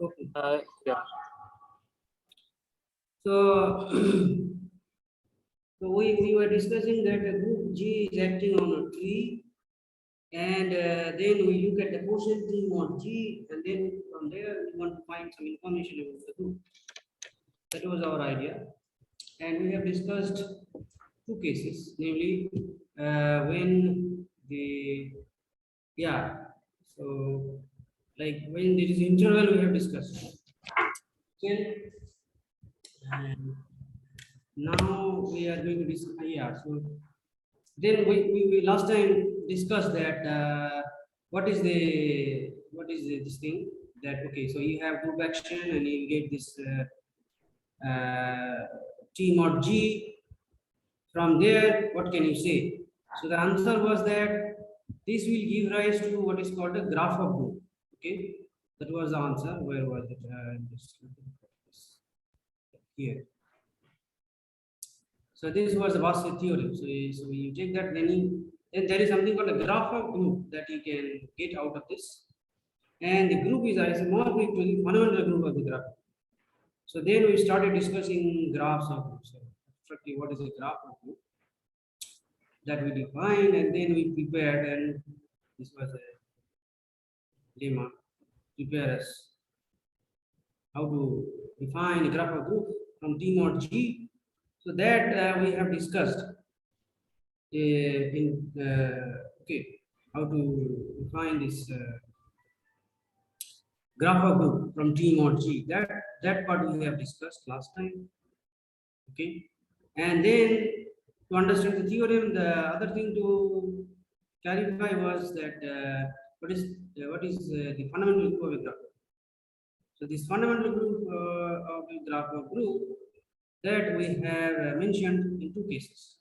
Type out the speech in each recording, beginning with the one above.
Okay. Yeah. So, so we were discussing that a group G is acting on a tree, and then we look at the quotient team on G, and then from there we want to find some information about the group. That was our idea, and we have discussed two cases, namely when the yeah, so like when there is interval we have discussed. Okay, and now we are going to discuss. Yeah, so then we last time discussed that what is this thing that okay, so you have group action and you get this T mod G. From there, what can you say? So the answer was that this will give rise to what is called a graph of group. Okay, that was the answer. Where was it? Just looking for this. Here. So this was the Basset theorem. So you take that, then there is something called a graph of group that you can get out of this. And the group is isomorphic to the fundamental group of the graph. So then we started discussing graphs of groups. So abstractly, what is a graph of group? That we defined, and then we prepared, and this was a lemma, prepare us how to define a graph of group from T mod G. So that we have discussed okay, how to define this graph of group from T mod G. That part we have discussed last time. Okay, and then to understand the theorem, the other thing to clarify was that what is the fundamental group of a graph. So this fundamental group of a graph of group that we have mentioned in two cases.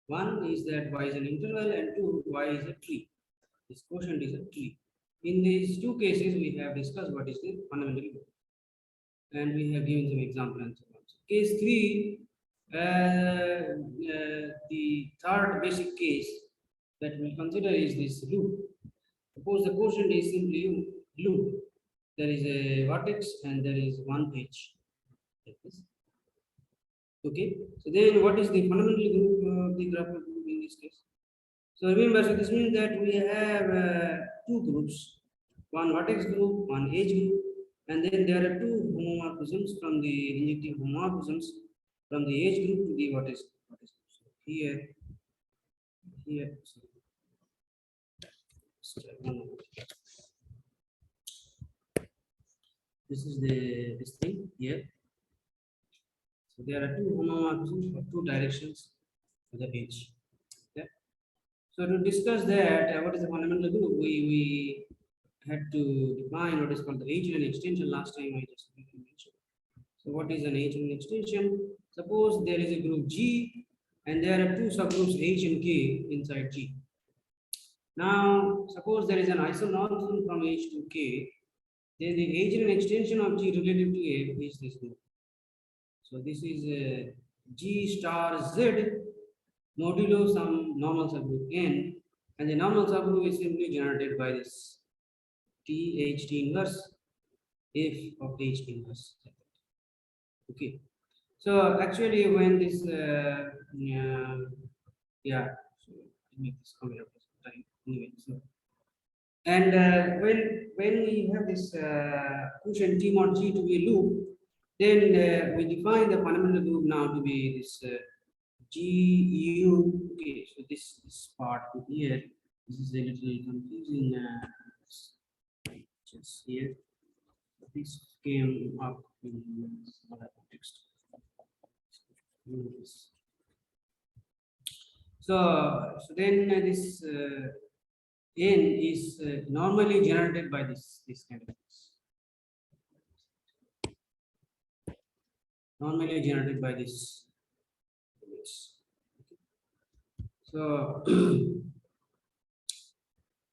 One is that y is an interval, and two, y is a tree. This quotient is a tree. In these two cases, we have discussed what is the fundamental group, and we have given some example and so on. So case three, the third basic case that we consider is this loop. Suppose the quotient is simply loop. There is a vertex and there is one edge. Like this. Okay. So then, what is the fundamental group of the graph of group in this case? So remember, so this means that we have two groups, one vertex group, one edge group, and then there are two homomorphisms from the injective homomorphisms from the edge group to the vertex group. So here, so this is this thing here. So there are two homomorphisms for two directions of the edge. Yeah. So to discuss that, what is the fundamental group? We had to define what is called the H-line extension. Last time I just mentioned. So what is an H-line extension? Suppose there is a group G and there are two subgroups H and K inside G. Now, suppose there is an isomorphism from H to K, then the H-line extension of G relative to A is this group. So this is G star Z modulo some normal subgroup N, and the normal subgroup is simply generated by this T inverse F of H inverse. Okay. So actually, when this yeah, so let me make this comment up time anyway. So and when we have this quotient T mod G to be a loop, then we define the fundamental group now to be this GU. Okay, so this part here, this is a little confusing. Just here, this came up in other context. So then this n is normally generated by this kind of things. Normally generated by this. So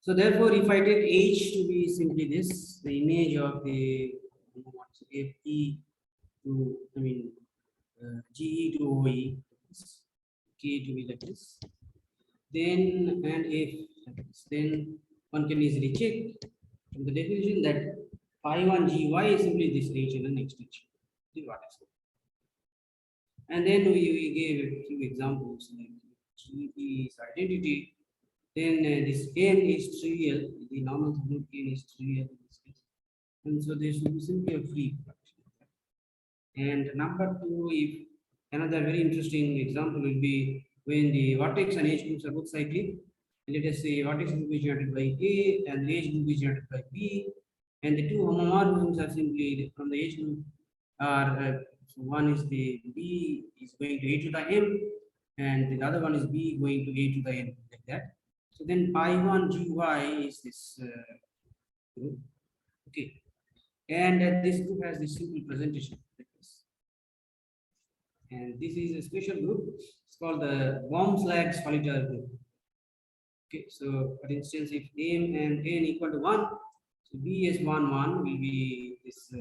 so therefore, if I take H to be simply this, the image of the FE to GE to OE, K to be like this, then and if like this, then one can easily check from the definition that pi 1 gy is simply this HNN extension. The what is. And then we gave a few examples like G is identity. Then this n is trivial. The normal group n is trivial in this case. And so there should be simply a free production. And number two, if another very interesting example will be when the vertex and edge groups are both cyclic. Let us say vertex group is generated by A and the edge group is generated by B, and the two homomorphisms are simply from the edge group are so one is the B is going to A to the M, and the other one is B going to A to the N, like that. So then pi 1 gy is this group, okay, and this group has this simple presentation like this. And this is a special group. It's called the Baum-Slag solitary group. Okay, so for instance, if m and n equal to 1, so b is 1 1 will be this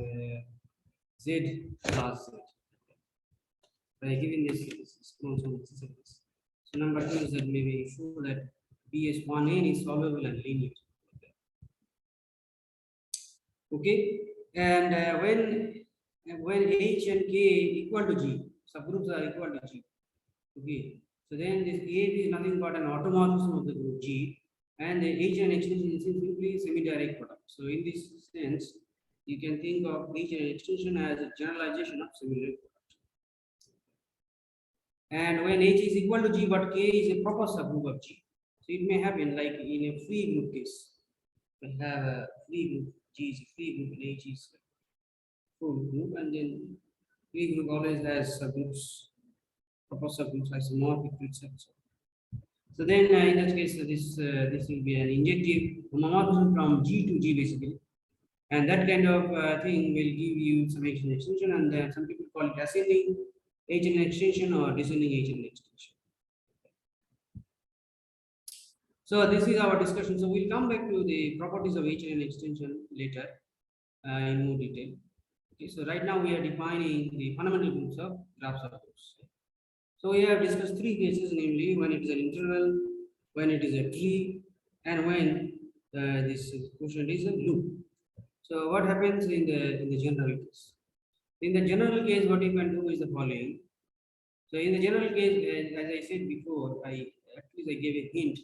z plus z. By giving this chromosome exercise. So number two is that maybe show that b is 1n is solvable and linear. Okay, and when h and k equal to g, subgroups are equal to g. Okay, so then this A is nothing but an automorphism of the group G, and the H and extension is simply semi-direct product. So in this sense, you can think of H and extension as a generalization of semi-direct product. And when H is equal to G, but K is a proper subgroup of G. So it may happen like in a free group case. We have a free group, G is a free group and H is a full group, and then free group always has subgroups, proper subgroups isomorphic to itself. So then in that case, this will be an injective homomorphism from G to G basically, and that kind of thing will give you some H extension, and some people call it ascending H extension or descending H extension. So this is our discussion. So we'll come back to the properties of H extension later in more detail. Okay, so right now we are defining the fundamental groups of graph subgroups. So we have discussed three cases, namely when it is an interval, when it is a tree, and when this quotient is a loop. So what happens in the general case? In the general case, what you can do is the following. So in the general case, as I said before, at least I gave a hint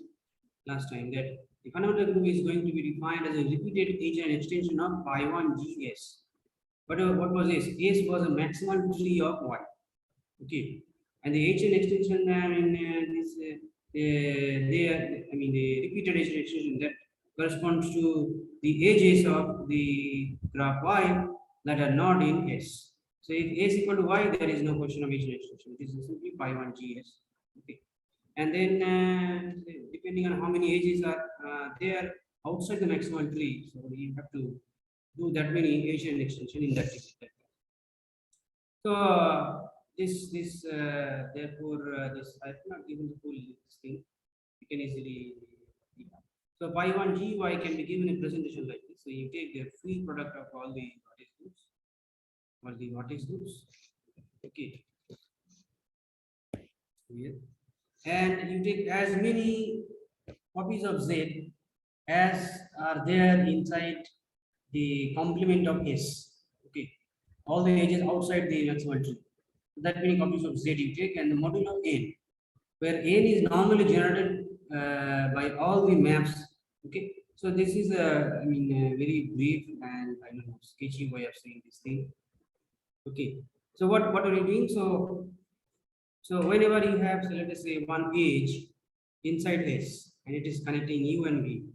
last time that the fundamental group is going to be defined as a repeated H and extension of pi 1 GS. But what was this? S was a maximal tree of Y. Okay, and the H and extension this the repeated H and extension that corresponds to the edges of the graph Y that are not in S. So if S equal to Y, there is no question of H and extension. This is simply pi 1 GS. Okay, and then depending on how many edges are there outside the maximal tree, so you have to do that many H and extension in that case. So therefore this I have not given the full thing. You can easily. So pi 1 gy can be given a presentation like this. So you take the free product of all the vertex groups. Okay. Here. And you take as many copies of Z as are there inside the complement of S. Okay. All the edges outside the maximal tree. That many copies of Z you take, and the modulo n, where n is normally generated by all the maps. Okay, so this is a very brief and I don't know sketchy way of saying this thing. Okay, so what are you doing? So whenever you have, so let us say one edge inside S and it is connecting U and V,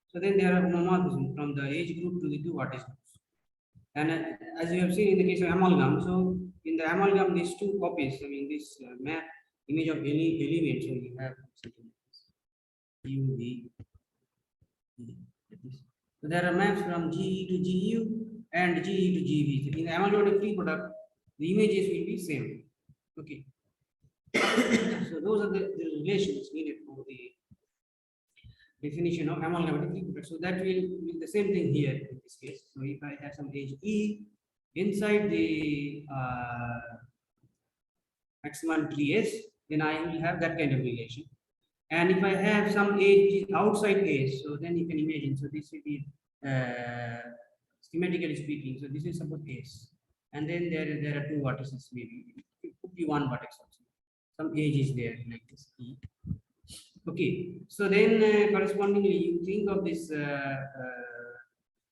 so then there are homomorphisms from the edge group to the two vertex groups. And as you have seen in the case of amalgam, so in the amalgam, these two copies, this map image of any element, so you have something like this, U, V. So there are maps from GE to GU and GE to GV. So in the amalgamated free product, the images will be same. Okay. So those are the relations needed for the definition of amalgamated free product. So that will be the same thing here in this case. So if I have some edge E inside the maximal tree S, then I will have that kind of relation. And if I have some edge outside S, so then you can imagine. So this will be schematically speaking. So this is suppose S, and then there are two vertices maybe. It could be one vertex also. Some edge is there like this E. Okay, so then correspondingly you think of this.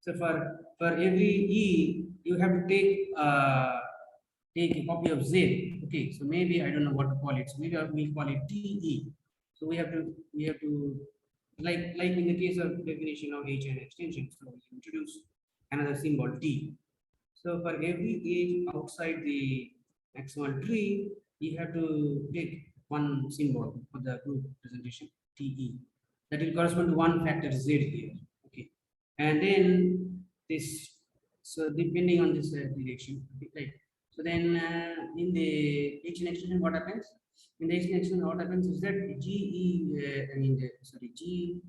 So for every E, you have to take a copy of Z. Okay, so maybe I don't know what to call it. So maybe we'll call it TE. So we have to like in the case of definition of H and extension. So we introduce another symbol T. So for every edge outside the maximal tree, you have to take one symbol for the group representation TE. That will correspond to one factor Z here. Okay, and then this. So depending on this direction, okay, right. So then in the H extension, what happens? In the H extension, what happens is that GE. I mean, sorry, G.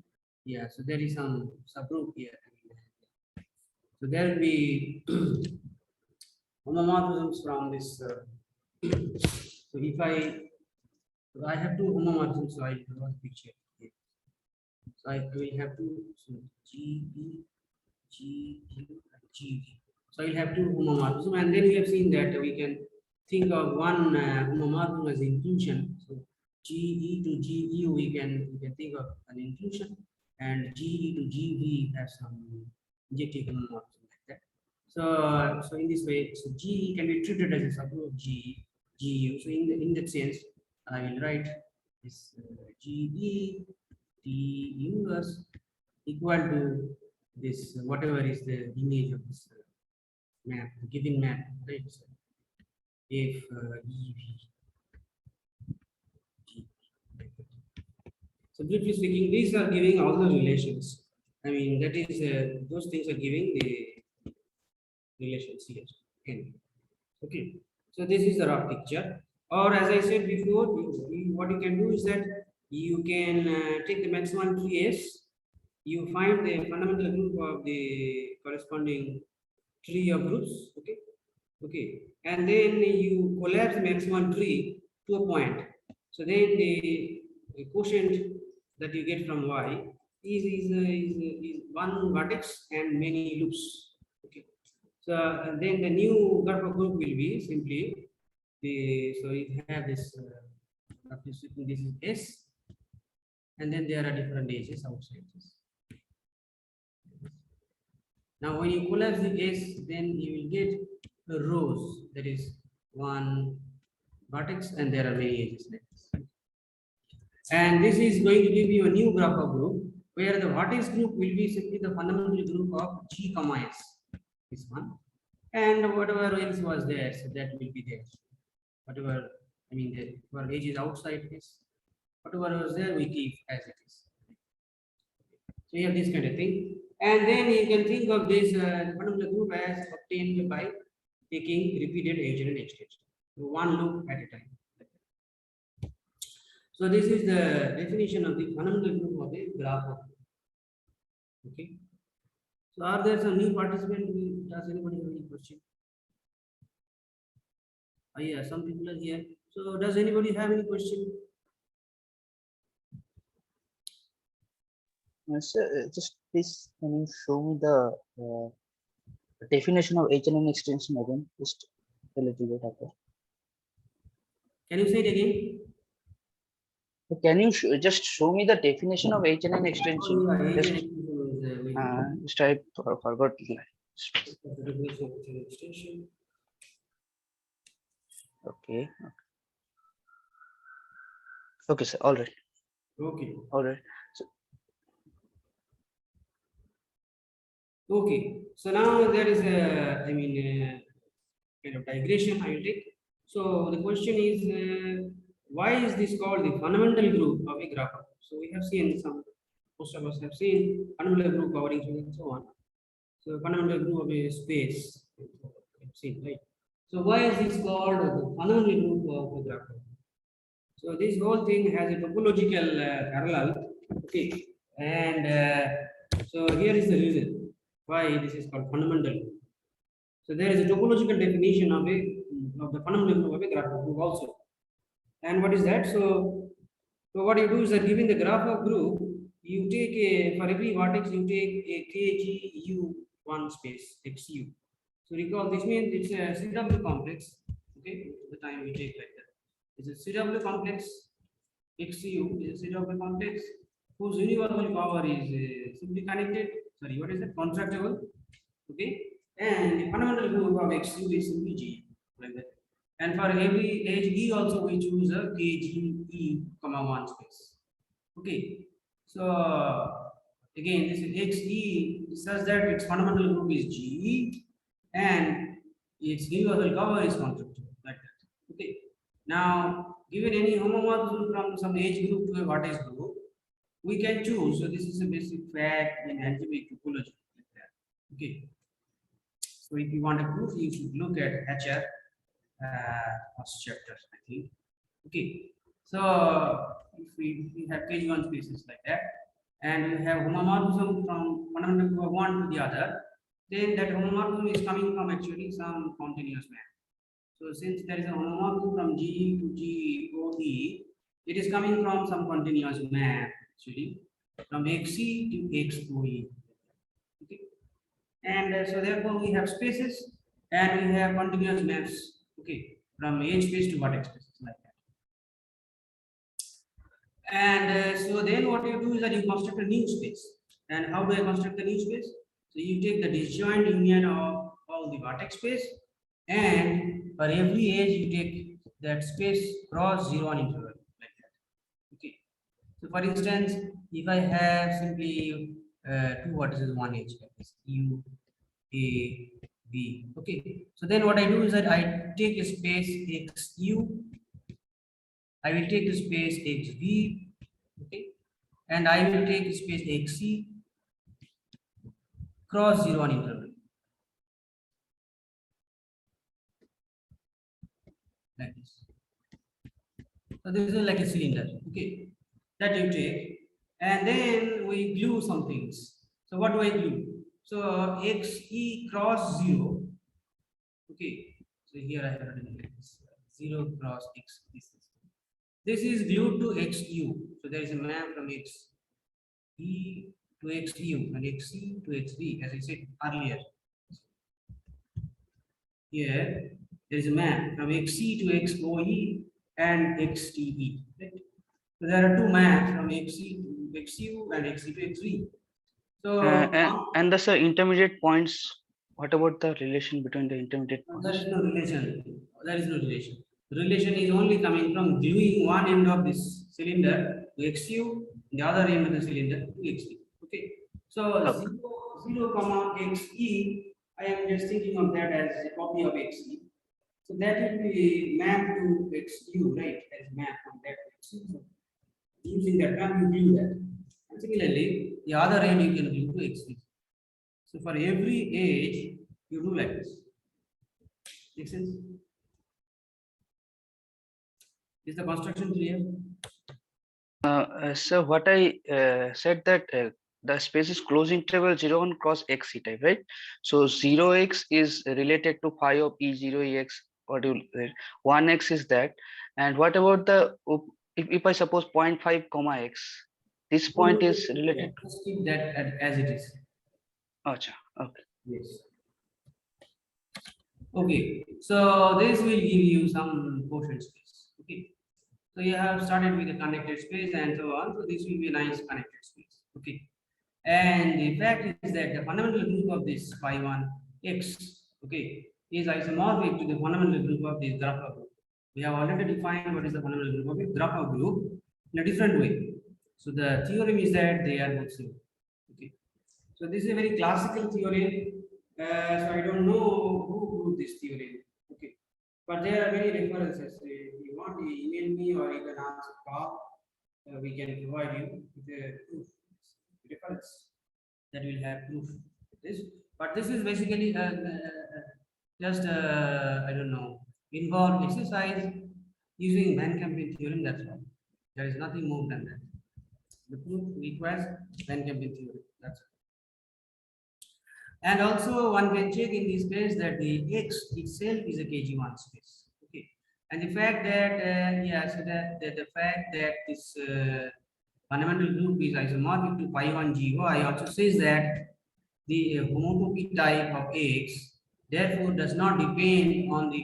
Yeah. So there is some subgroup here. So there will be homomorphisms from this. So if I have two homomorphisms, so I draw a picture here. So I will have to so G E G U and G V. So I will have two homomorphisms, and then we have seen that we can think of one homomorphism as inclusion. So GE to GU we can think of an inclusion, and GE to GV has some injective homomorphism like that. So in this way, so GE can be treated as a subgroup of GU. So in that sense, I will write this GE T inverse equal to this whatever is the image of this map, given map, right? So if EV. So briefly speaking, these are giving all the relations. I mean, that is those things are giving the relations here. Okay. So this is the rough picture. Or as I said before, what you can do is that you can take the maximum tree S. You find the fundamental group of the corresponding tree of groups. Okay, and then you collapse the maximum tree to a point. So then the quotient that you get from Y is one vertex and many loops. Okay, so then the new graph group will be simply so you have this this is S, and then there are different edges outside this. Now, when you collapse the S, then you will get the rows. That is one vertex, and there are many edges like this. And this is going to give you a new graph of group where the vertex group will be simply the fundamental group of G comma S. This one, and whatever else was there, so that will be there. Whatever I mean, the edges outside this, whatever was there, we keep as it is. So you have this kind of thing. And then you can think of this fundamental group as obtained by taking repeated agent and extension. So one loop at a time. So this is the definition of the fundamental group of a graph of group. Okay. So are there some new participants? Does anybody have any question? Yeah, some people are here. So does anybody have any question? Sir, just please can you show me the definition of H&N extension again? Just a little bit after. Can you say it again? Can you just show me the definition of H&N extension? Oh, yeah, Just I forgot. Extension. Okay. Okay, sir. All right. Okay. All right. Okay, so now there is a, kind of digression I will take. So the question is, why is this called the fundamental group of a graph? So we have seen most of us have seen fundamental group covering and so on. So fundamental group of a space, seen, right? So why is this called the fundamental group of a graph? So this whole thing has a topological parallel, okay, and so here is the reason why this is called fundamental group. So there is a topological definition of the fundamental group of a graph of group also. And what is that? So what you do is that given the graph of group, you take for every vertex you take a KGU one space XU. So recall this means it's a CW complex. Okay, the time we take like that. It's a CW complex. XU is a CW complex whose universal power is simply connected. Sorry, what is that? Contractible. Okay, and the fundamental group of XU is simply G like that. And for every edge E also we choose a KGE comma one space. Okay, so again this is XE such that its fundamental group is GE and its universal cover is contractible like that. Okay, now given any homomorphism from some edge group to a vertex group, we can choose. So this is a basic fact in algebraic topology like that. Okay, so if you want a proof, you should look at HR first chapter, I think. Okay, so if we have KG1 spaces like that, and we have homomorphism from fundamental group of one to the other, then that homomorphism is coming from actually some continuous map. So since there is a homomorphism from GE to GOE, it is coming from some continuous map actually from XE to XOE. Okay, and so therefore we have spaces and we have continuous maps. Okay, from edge space to vertex spaces like that. And so then what you do is that you construct a new space. And how do I construct the new space? So you take the disjoint union of all the vertex space, and for every edge you take that space cross zero on interval like that. Okay. So for instance, if I have simply two vertices, one edge like this, U, A, B. Okay. So then what I do is that I take a space XU, I will take the space XV, okay, and I will take the space XC cross zero on interval like this. So this is like a cylinder, okay, that you take, and then we glue some things. So what do I glue? So XE cross zero, okay. So here I have written this zero cross X. This is glued to XU. So there is a map from XE to XU and XC to XV, as I said earlier. Here there is a map from XC to XOE and XTE. Right? So there are two maps from XC to XU and XC to XV. So and the intermediate points. What about the relation between the intermediate there points? is no relation. There is no relation. The relation is only coming from gluing one end of this cylinder to XU, the other end of the cylinder to XV. Okay. So Okay. 0, comma XE, I am just thinking of that as a copy of XE. So that will be mapped to XU, right? As map from that to XU. So using that map, you glue that. And similarly, the other end you can glue to XV. So for every edge, you do like this. Make sense? Is the construction clear? So what I said that the space is closed interval 0 1 cross x type, right? So 0x is related to phi of E0 EX, what you 1x is that. And what about the if I suppose 0.5 comma x, this point is related to. Just keep that as it is. Acha, okay. Yes. Okay. So this will give you some quotient space. Okay. So you have started with a connected space and so on. So this will be a nice connected space. Okay. And the fact is that the fundamental group of this phi 1 x, okay, is isomorphic to the fundamental group of this grapha group. We have already defined what is the fundamental group of a grapha group in a different way. So the theorem is that they are both same. Okay. So this is a very classical theorem. So I don't know who proved this theorem. Okay. But there are many references. If you want, you email me or you can ask Bob. We can provide you with a proof reference that will have proof. This, but this is basically just I don't know, involved exercise using Van Kempen theorem. That's all. There is nothing more than that. The proof requires Van Kempen theorem. That's all. And also one can check in this case that the X itself is a KG1 space. Okay. And the fact that so that the fact that this fundamental group is isomorphic to pi 1 GO, I also says that the homotopy type of X therefore does not depend on the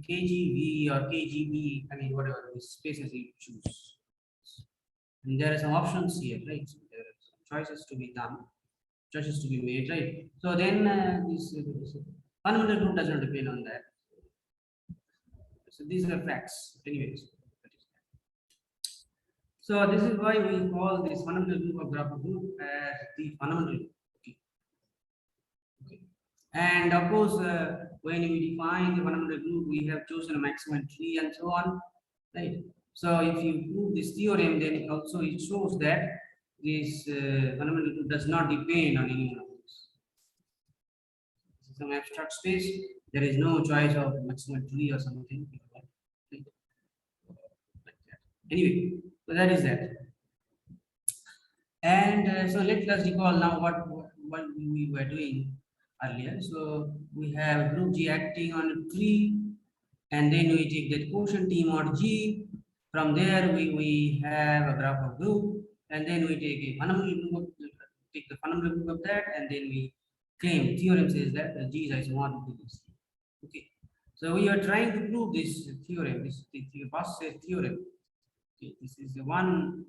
KGV or KGB, I mean whatever the spaces you choose. And there are some options here, right? So there are some choices to be done, choices to be made, right? So then this fundamental group does not depend on that. So these are facts, anyways. So this is why we call this fundamental group of graph group as the fundamental group. Okay. Okay. And of course, when we define the fundamental group, we have chosen a maximum tree and so on, right? So if you prove this theorem, then it also it shows that this fundamental group does not depend on any one of these. This is some abstract space. There is no choice of maximum tree or something. Right? Like that. Anyway, so that is that. And so let us recall now what we were doing earlier. So we have group G acting on a tree, and then we take that quotient T mod G. From there we have a graph of group, and then we take a fundamental group of, take the fundamental group of that, and then we claim theorem says that the G is isomorphic to this. Okay. So we are trying to prove this theorem, this the Basset theorem. Okay, this is the one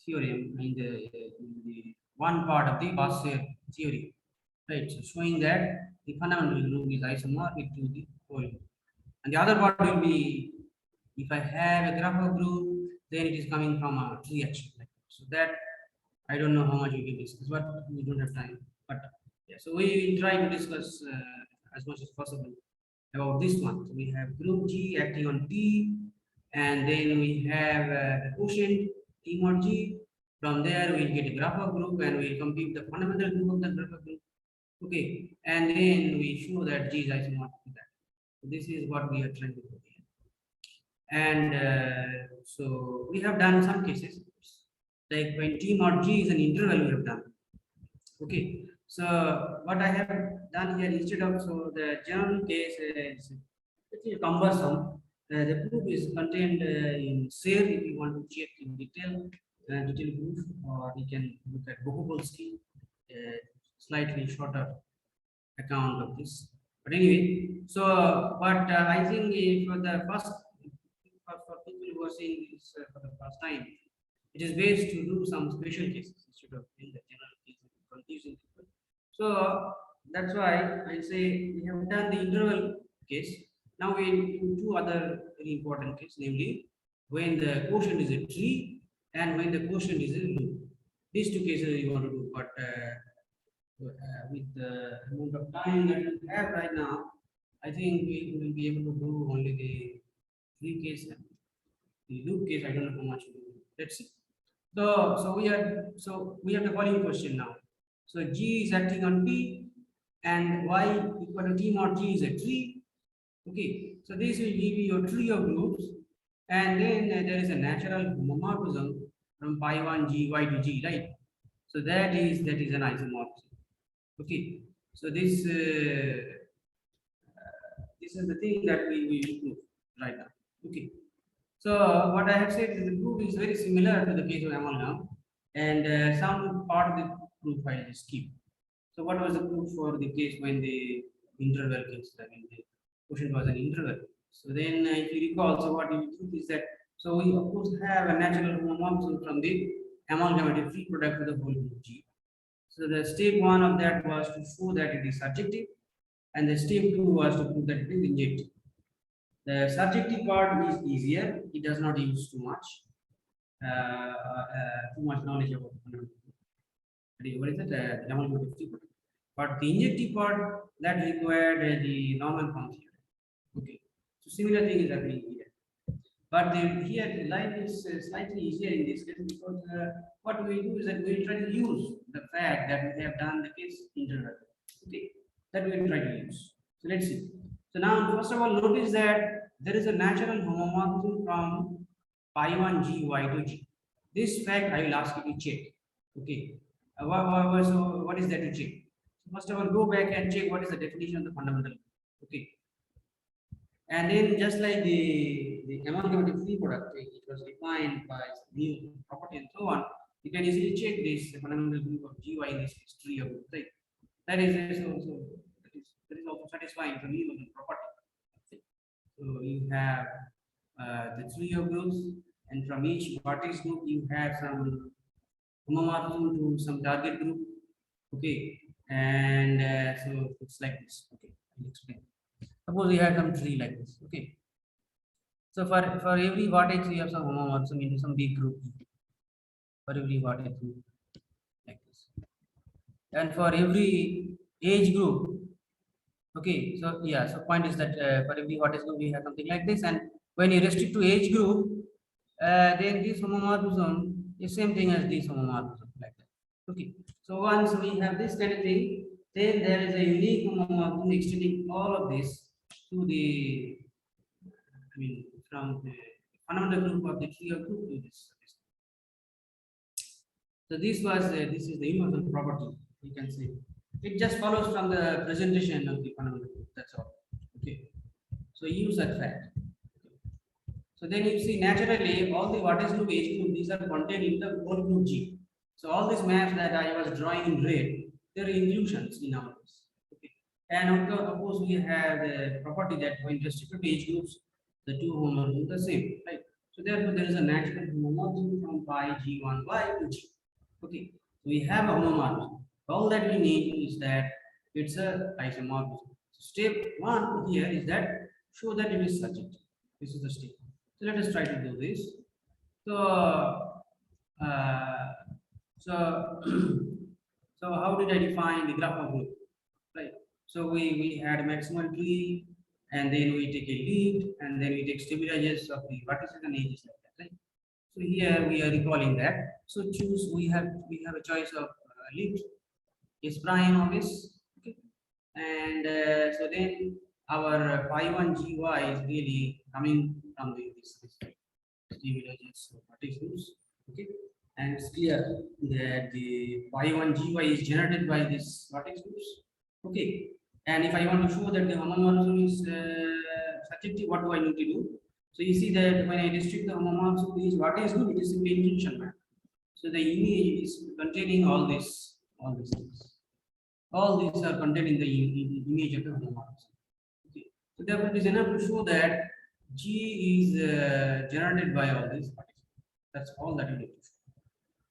theorem in the one part of the Basset theory, right? So showing that the fundamental group is isomorphic to the whole group. And the other part will be if I have a graph of group, then it is coming from a tree action. Like so that I don't know how much we can discuss, but we don't have time. But yeah, so we will try to discuss as much as possible about this one. So we have group G acting on T, and then we have the quotient T mod G. From there, we'll get a graph of group, and we'll compute the fundamental group of the graph of group. Okay, and then we show that G is isomorphic to that. So this is what we are trying to do here. And so we have done some cases, like when T mod G is an interval, we have done. Okay, so what I have done here instead of so the general case is little cumbersome. The proof is contained in SARE if you want to check in detail proof, or you can look at Bohobulsky, slightly shorter account of this. But anyway, so but I think for the first for people who are seeing this for the first time, it is best to do some special cases instead of doing the general cases confusing people. So that's why I say we have done the interval case. Now we do two other very important cases, namely when the quotient is a tree and when the quotient is a loop. These two cases you want to do, but with the amount of time that we have right now, I think we will be able to do only the tree case and the loop case. I don't know how much we will do. Let's see. So we have the following question now. So G is acting on P and Y equal to T mod G is a tree. Okay, so this will give you your tree of groups, and then there is a natural homomorphism from pi 1 G Y to G, right? So that is an isomorphism. Okay, so this is the thing that we will prove right now. Okay. So what I have said is the proof is very similar to the case of amalgam, and some part of the proof I will skip. So what was the proof for the case when the interval case, I mean the question was an interval. So then if you recall, so what you prove is that so we of course have a natural homomorphism from the amalgamated free product of the whole group G. So the step one of that was to show that it is surjective, and the step two was to prove that it is injective. The surjective part is easier; it does not use too much knowledge about what is it? Amalgamated. But the injective part that required the normal form theory. Okay, so similar thing is happening here. But here the line is slightly easier in this case because what we do is that we will try to use the fact that we have done the case interval. Okay, that we will try to use. So let's see. So now, first of all, notice that there is a natural homomorphism from pi 1 G Y to G. This fact I will ask you to check. Okay. So what is that to check? First of all, go back and check what is the definition of the fundamental. Okay. And then just like the amalgamated free product, it was defined by new property and so on. You can easily check this fundamental group of GY in this tree of group, right? That is that is also satisfying the mean of the property. Okay. So you have the tree of groups, and from each vertex group you have some homomorphism to some target group. Okay, and so it's like this. Okay, I'll explain. Suppose we have some tree like this. Okay, so for every vertex we have some homomorphism into some big group. For every vertex group like this, and for every age group. Okay, so yeah, so point is that for every vertex group we have something like this, and when you restrict to age group, then this homomorphism is same thing as this homomorphism like that. Okay, so once we have this kind of thing, then there is a unique homomorphism extending all of this to the, I mean, from the fundamental group of the tree of group to this. So this is the inversion property, you can say. It just follows from the presentation of the fundamental group. That's all. Okay. So use that fact. So then you see naturally all the vertex group age group these are contained in the whole group G. So all these maps that I was drawing in red, they are inclusions in our list. Okay. And of course we have the property that when restricted to age groups, the two homomorphisms are the same, right? So therefore there is a natural homomorphism from pi G1y to G. Okay, so we have a homomorphism. All that we need is that it's a isomorphism. So step one here is that show that it is surjective. This is the step. So let us try to do this. So, uh, so, so how did I define the graph of group? Right. So we had maximal tree, and then we take a lead, and then we take stabilizers of the vertices and edges like that. Right. So here we are recalling that. So choose we have a choice of lead is prime of this. Okay, and so then our pi one gy is really coming from this stabilizers of vertices. Okay, and it's clear that the pi one gy is generated by this vertex groups. Okay, and if I want to show that the homomorphism is surjective, what do I need to do? So you see that when I restrict the homomorphism to these vertex group, it is simply inclusion map. So the image is containing all these things. All these are contained in the image of the homomorphism. Okay. So therefore, it is enough to show that G is generated by all these particles. That's all that you need to show.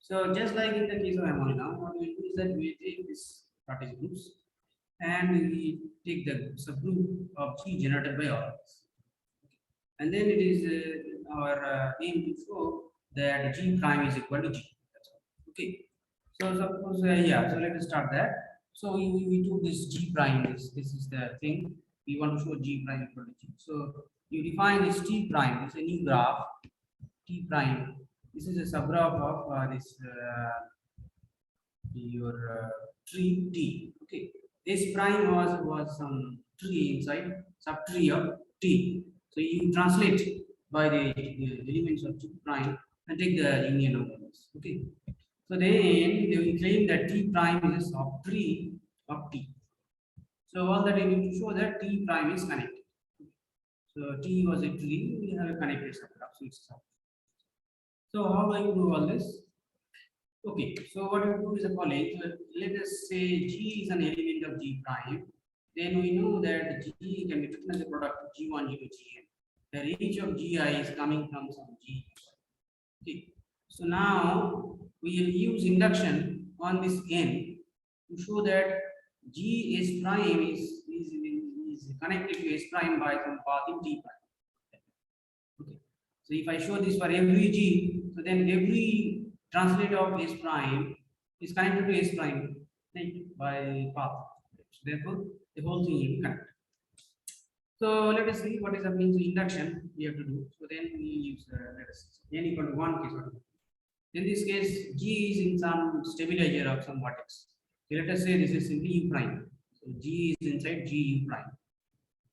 So just like in the case of ammonia, now what we do is that we take this particle groups and we take the subgroup of G generated by all of this. And then it is our aim to show that G prime is equal to G. That's all. Okay. So suppose yeah. So let us start that. So we took this G prime. This is the thing we want to show G prime equal to G. So you define this T prime. This is a new graph. T prime. This is a subgraph of this your tree T. Okay. This prime was some tree inside subtree of T. So you translate by the elements of T prime and take the union of those. Okay. So then they will claim that T prime is a subtree of T. So all that we need to show that T prime is connected. So T was a tree, we have a connected subgraph. So it's sub. So how do I do all this? Okay, so what we do is the following. So let us say G is an element of G prime. Then we know that G can be written as a product of G1, G2, Gn, where each of Gi is coming from some G. Okay, so now we will use induction on this N to show that G S prime is connected to S prime by some path in T prime. Okay, so if I show this for every G, so then every translate of S prime is connected to S prime, right, by path. So therefore, the whole thing will be connected. So let us see what is happening to induction we have to do. So then we use let us n equal to 1 case. In this case, G is in some stabilizer of some vertex. So let us say this is simply U prime. So G is inside G U prime.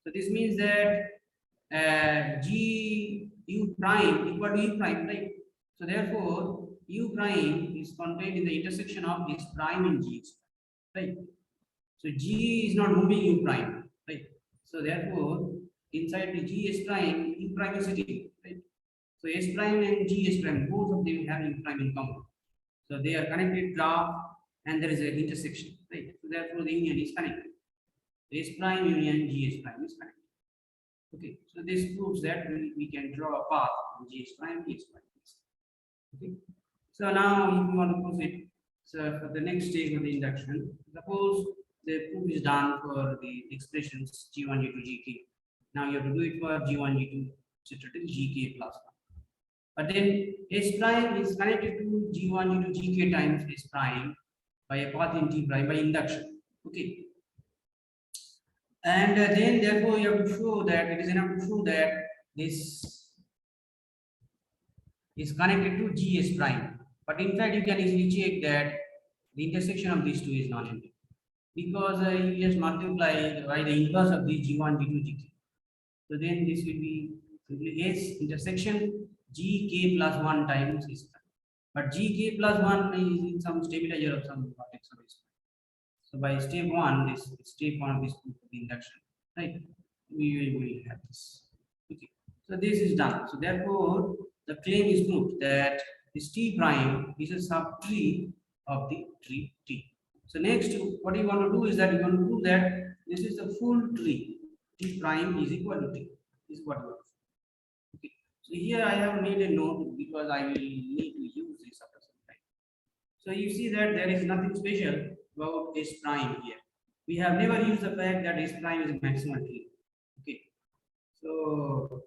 So this means that G U prime equal to U prime, right? So therefore, U prime is contained in the intersection of S prime and G, right? So G is not moving U prime, right? So therefore, inside the G S prime, U prime is sitting, right? So S prime and G S prime, both of them have U prime in common. So they are connected graph and there is an intersection, right? So therefore the union is connected. S prime union GS prime is connected. Okay, so this proves that we can draw a path from GS prime, GS prime. Okay, so now if you want to proceed, so for the next stage of the induction, suppose the proof is done for the expressions G1, G2, Gk. Now you have to do it for G1, G2, etc. till Gk plus 1. But then S prime is connected to G1, G2, Gk times S prime by a path in T prime by induction. Okay. And then therefore you have to show that it is enough to show that this is connected to GS prime. But in fact, you can easily check that the intersection of these two is non-empty because you just multiply by the inverse of the G1, G2, Gk. So then this will be simply S intersection Gk plus 1 times S prime. But Gk plus 1 is in some stabilizer of some vertex of S prime. So by step 1, this step 1 of this proof of the induction, right? We will have this. Okay. So this is done. So therefore, the claim is proved that this T prime is a subtree of the tree T. So next, what you want to do is that you want to prove that this is the full tree. T prime is equal to T. This is what you want to do. Okay. So here I have made a note because I will need to use this after some time. So you see that there is nothing special about S prime here. We have never used the fact that S prime is a maximal tree. Okay. So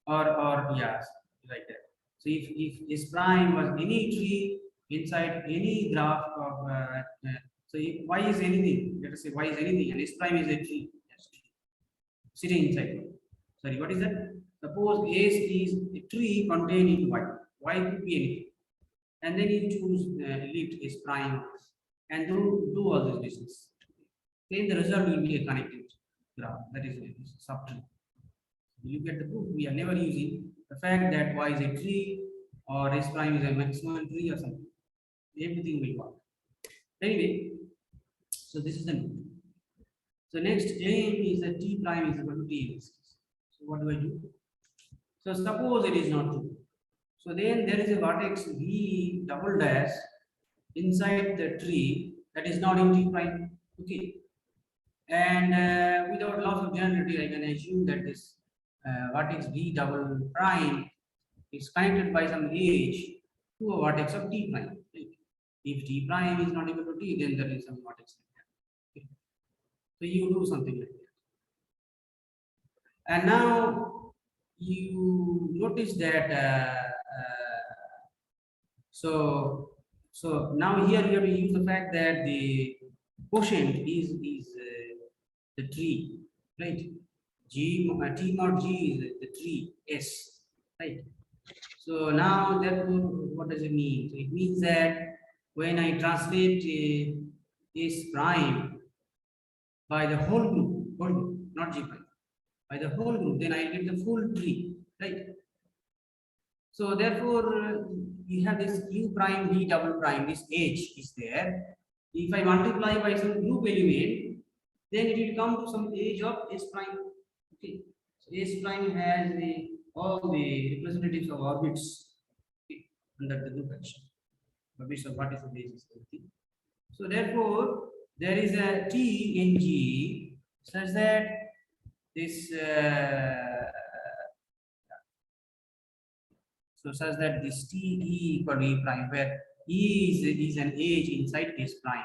or yes, like that. So if S prime was any tree inside any graph of so if y is anything, let us say y is anything and S prime is a tree, yes, sitting inside. Sorry, what is that? Suppose S is a tree contained in y. Y could be anything. And then you choose lift S prime and do all this business. Then the result will be a connected graph, that is a subtree. You get the proof. We are never using the fact that y is a tree or S prime is a maximal tree or something. Everything will work. Anyway, so this is the note. So next claim is that T prime is equal to T in this case. So what do I do? So suppose it is not true. So then there is a vertex V double dash inside the tree that is not in T prime. Okay. And without loss of generality, I can assume that this vertex V double prime is connected by some edge to a vertex of T prime. Right? If T prime is not equal to T, then there is some vertex like that. Okay. So you do something like that. And now you notice that so now here you have to use the fact that the quotient is the tree, right? G T mod G is the tree S, right? So now therefore, what does it mean? So it means that when I translate S prime by the whole group, not G prime, by the whole group, then I get the full tree, right? So therefore, we have this U prime V double prime, this H is there. If I multiply by some group element, then it will come to some edge of S prime. Okay. So S prime has all the representatives of orbits, okay, under the group action. Orbits of what is the basis of the. So therefore, there is a T in G such that this so such that this T E equal to E prime, where E is an edge inside S prime.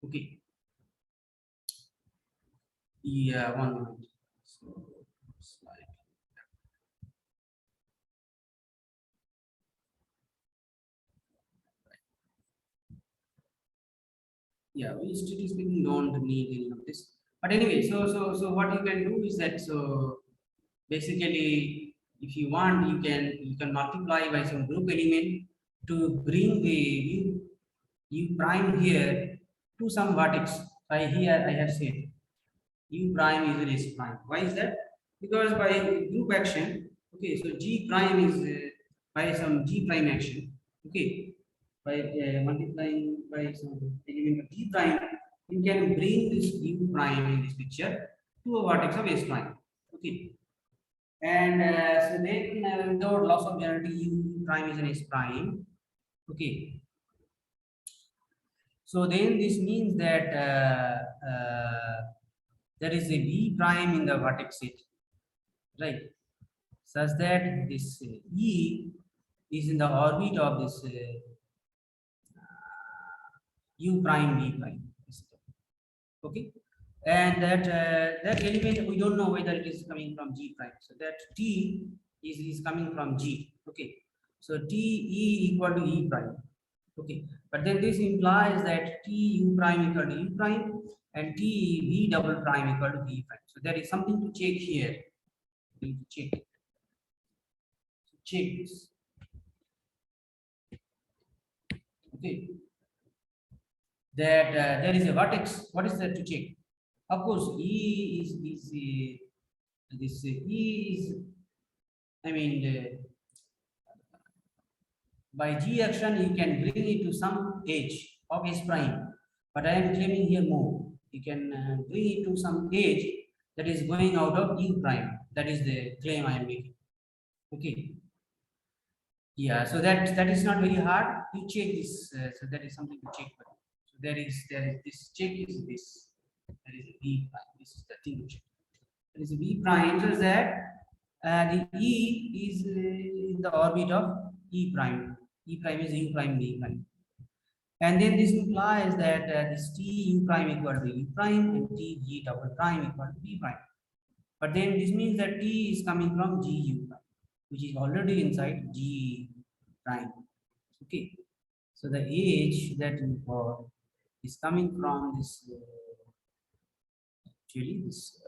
Okay. Yeah, 1 minute. So slide. Yeah, we strictly speaking don't need any of this. But anyway, so what you can do is that so basically if you want you can multiply by some group element to bring the U prime here to some vertex. Here I have said U prime is an S prime. Why is that? Because by group action, okay, so G prime is by some G prime action, okay, by multiplying by some element of G prime, you can bring this U prime in this picture to a vertex of S prime, okay. And so then without loss of generality, U prime is an S prime, okay. So then this means that there is a V prime in the vertex set, right? Such that this E is in the orbit of this U prime V prime. Okay, and that element we don't know whether it is coming from G prime. So that T is coming from G. Okay, so T E equal to E prime. Okay, but then this implies that T U prime equal to U prime and T V double prime equal to V prime. So there is something to check here. We need to check this. Okay, that there is a vertex. What is that to check? Of course, E is this E is, I mean, by G action you can bring it to some edge of S prime, but I am claiming here more. You can bring it to some edge that is going out of U prime. That is the claim I am making. Okay. Yeah. So that is not very hard. You check this. So that is something to check. So there is this check is this. There is a V prime. This is the thing to check. There is a V prime. So that the E is in the orbit of E prime. E prime is U prime V prime. And then this implies that this T U prime equal to U prime and T G double prime equal to V prime. But then this means that T is coming from G U prime, which is already inside G prime. Okay. So the H that we got is coming from this actually this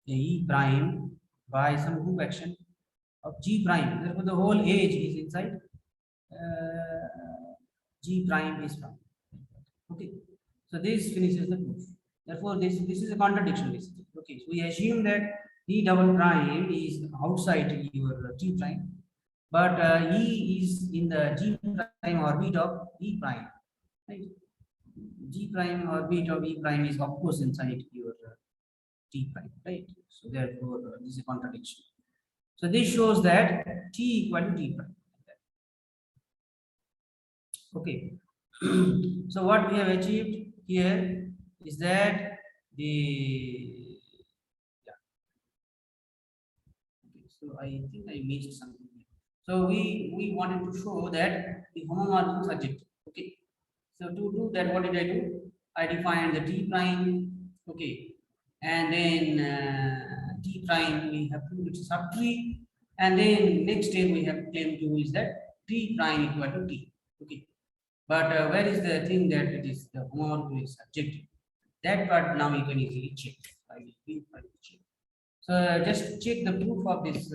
E prime by some group action of G prime. Therefore, the whole H is inside G prime is prime. Okay, so this finishes the proof. Therefore, this is a contradiction basically. Okay, so we assume that E double prime is outside your G prime, but E is in the G prime orbit of E prime. Right? G prime orbit of E prime is of course inside your T prime. Right? So therefore, this is a contradiction. So this shows that T equal to T prime. Okay. So what we have achieved here is that the yeah. Okay, so I think I missed something here. So we wanted to show that the homomorphism subject. Okay. So to do that, what did I do? I defined the T prime. Okay, and then T prime we have proved it's a subtree, and then next step we have claimed to is that T prime equal to T. Okay. But where is the thing that it is the homomorphism is subjective? That part now you can easily check. I will check. So just check the proof of this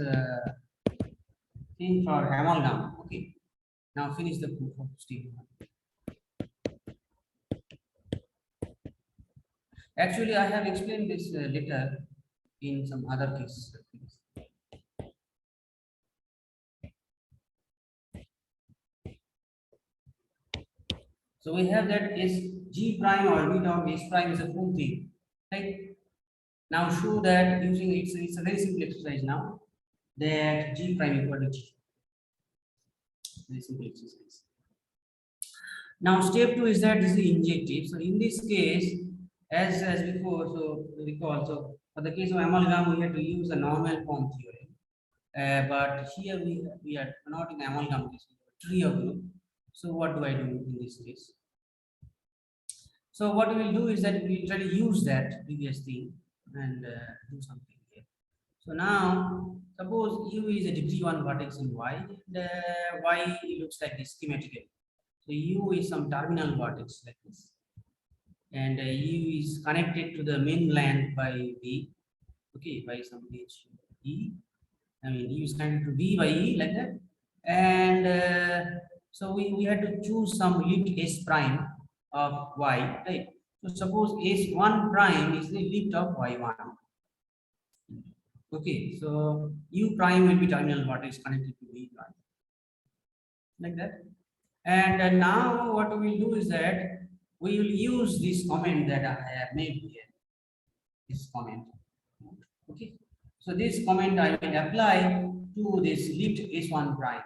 thing for amalgam. Okay. Now finish the proof of statement. Actually, I have explained this later in some other case. So we have that S G prime orbit of S prime is a full thing, right? Now show that using it's a very simple exercise now that G prime equal to G. Very simple exercise. Now step 2 is that this is injective. So in this case, as before, so recall. So for the case of amalgam, we had to use a normal form theorem. But here we are not in amalgam case, tree of group. So what do I do in this case? So what we will do is that we will try to use that previous thing and do something here. So now suppose U is a degree 1 vertex in Y, and Y looks like this schematically. So U is some terminal vertex like this, and U is connected to the mainland by V. Okay, by some H E. I mean, U is connected to V by E like that, and so we had to choose some lift S prime of Y, right? So suppose S1 prime is the lift of Y1. Okay, so U prime will be terminal vertex connected to V prime like that. And now what we will do is that we will use this comment that I have made here. This comment. Okay. So this comment I will apply to this lift S1 prime.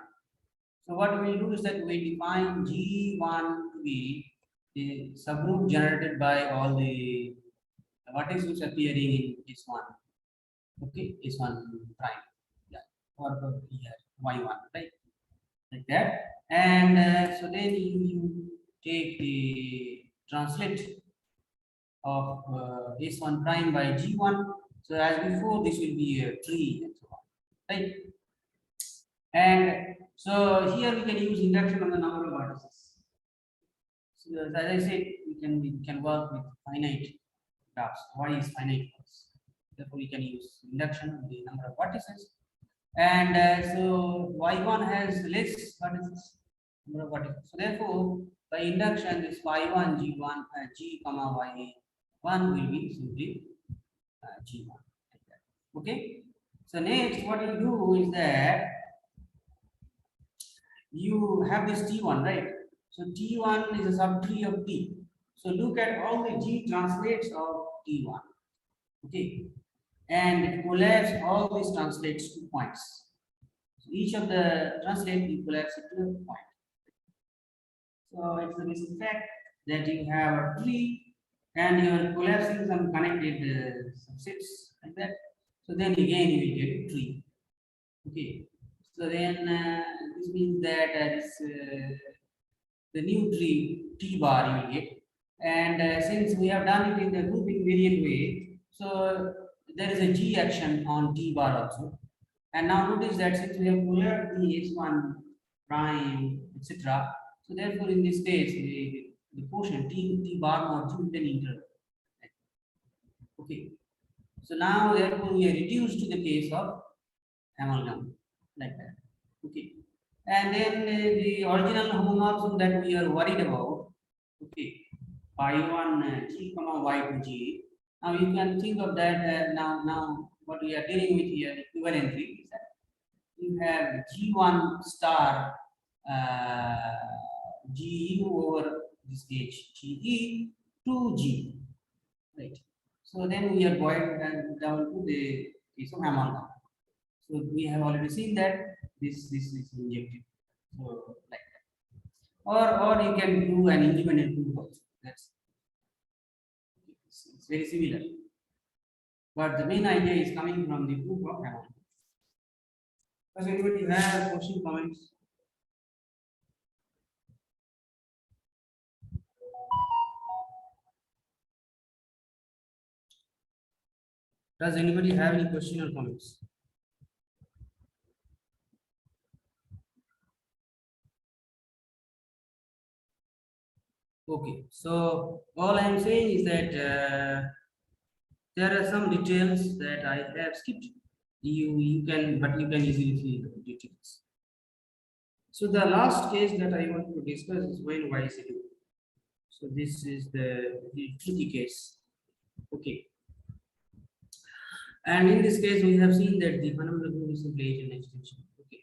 So what we will do is that we define G1 to be the subgroup generated by all the vertices appearing in this one. Okay, this one prime. Yeah, or here y1, right? Like that. And so then you take the translate of S1 prime by G1. So as before, this will be a tree and so on, right? And so here we can use induction on the number of vertices. So as I said, we can work with finite graphs. Y is finite graphs. Therefore, we can use induction on the number of vertices. And so y1 has less vertices, number of vertices. So therefore, by induction, this y1 g1 g comma y1 will be simply g1. Like that. Okay. So next, what you do is that you have this t1, right? So t1 is a subtree of t. So look at all the g translates of t1. Okay, and collapse all these translates to points. So each of the translate you collapse it to a point. So it's a basic fact that you have a tree and you are collapsing some connected subsets like that. So then again you will get a tree. Okay. So then this means that the new tree t bar you will get. And since we have done it in the group invariant way, so there is a g action on t bar also. And now notice that since we have colored the s1 prime, etc. So therefore, in this case, the quotient t bar mod two then interval. Okay. So now therefore we are reduced to the case of amalgam like that. Okay. And then the original homomorphism that we are worried about. Okay. Y1 g comma y2 g. Now you can think of that now what we are dealing with here equivalently is that you have G1 star GU over this gauge GE to G, right? So then we are going down to the case of amalgam. So we have already seen that this is injected. So like that. Or you can do an independent proof also. That's it's very similar. But the main idea is coming from the proof of amalgam. Does anybody have question, comments? Does anybody have any question or comments? Okay, so all I am saying is that there are some details that I have skipped. You can, but you can easily fill the details. So the last case that I want to discuss is when y is 0. So this is the tricky case. Okay. And in this case, we have seen that the fundamental group is simply agent extension. Okay.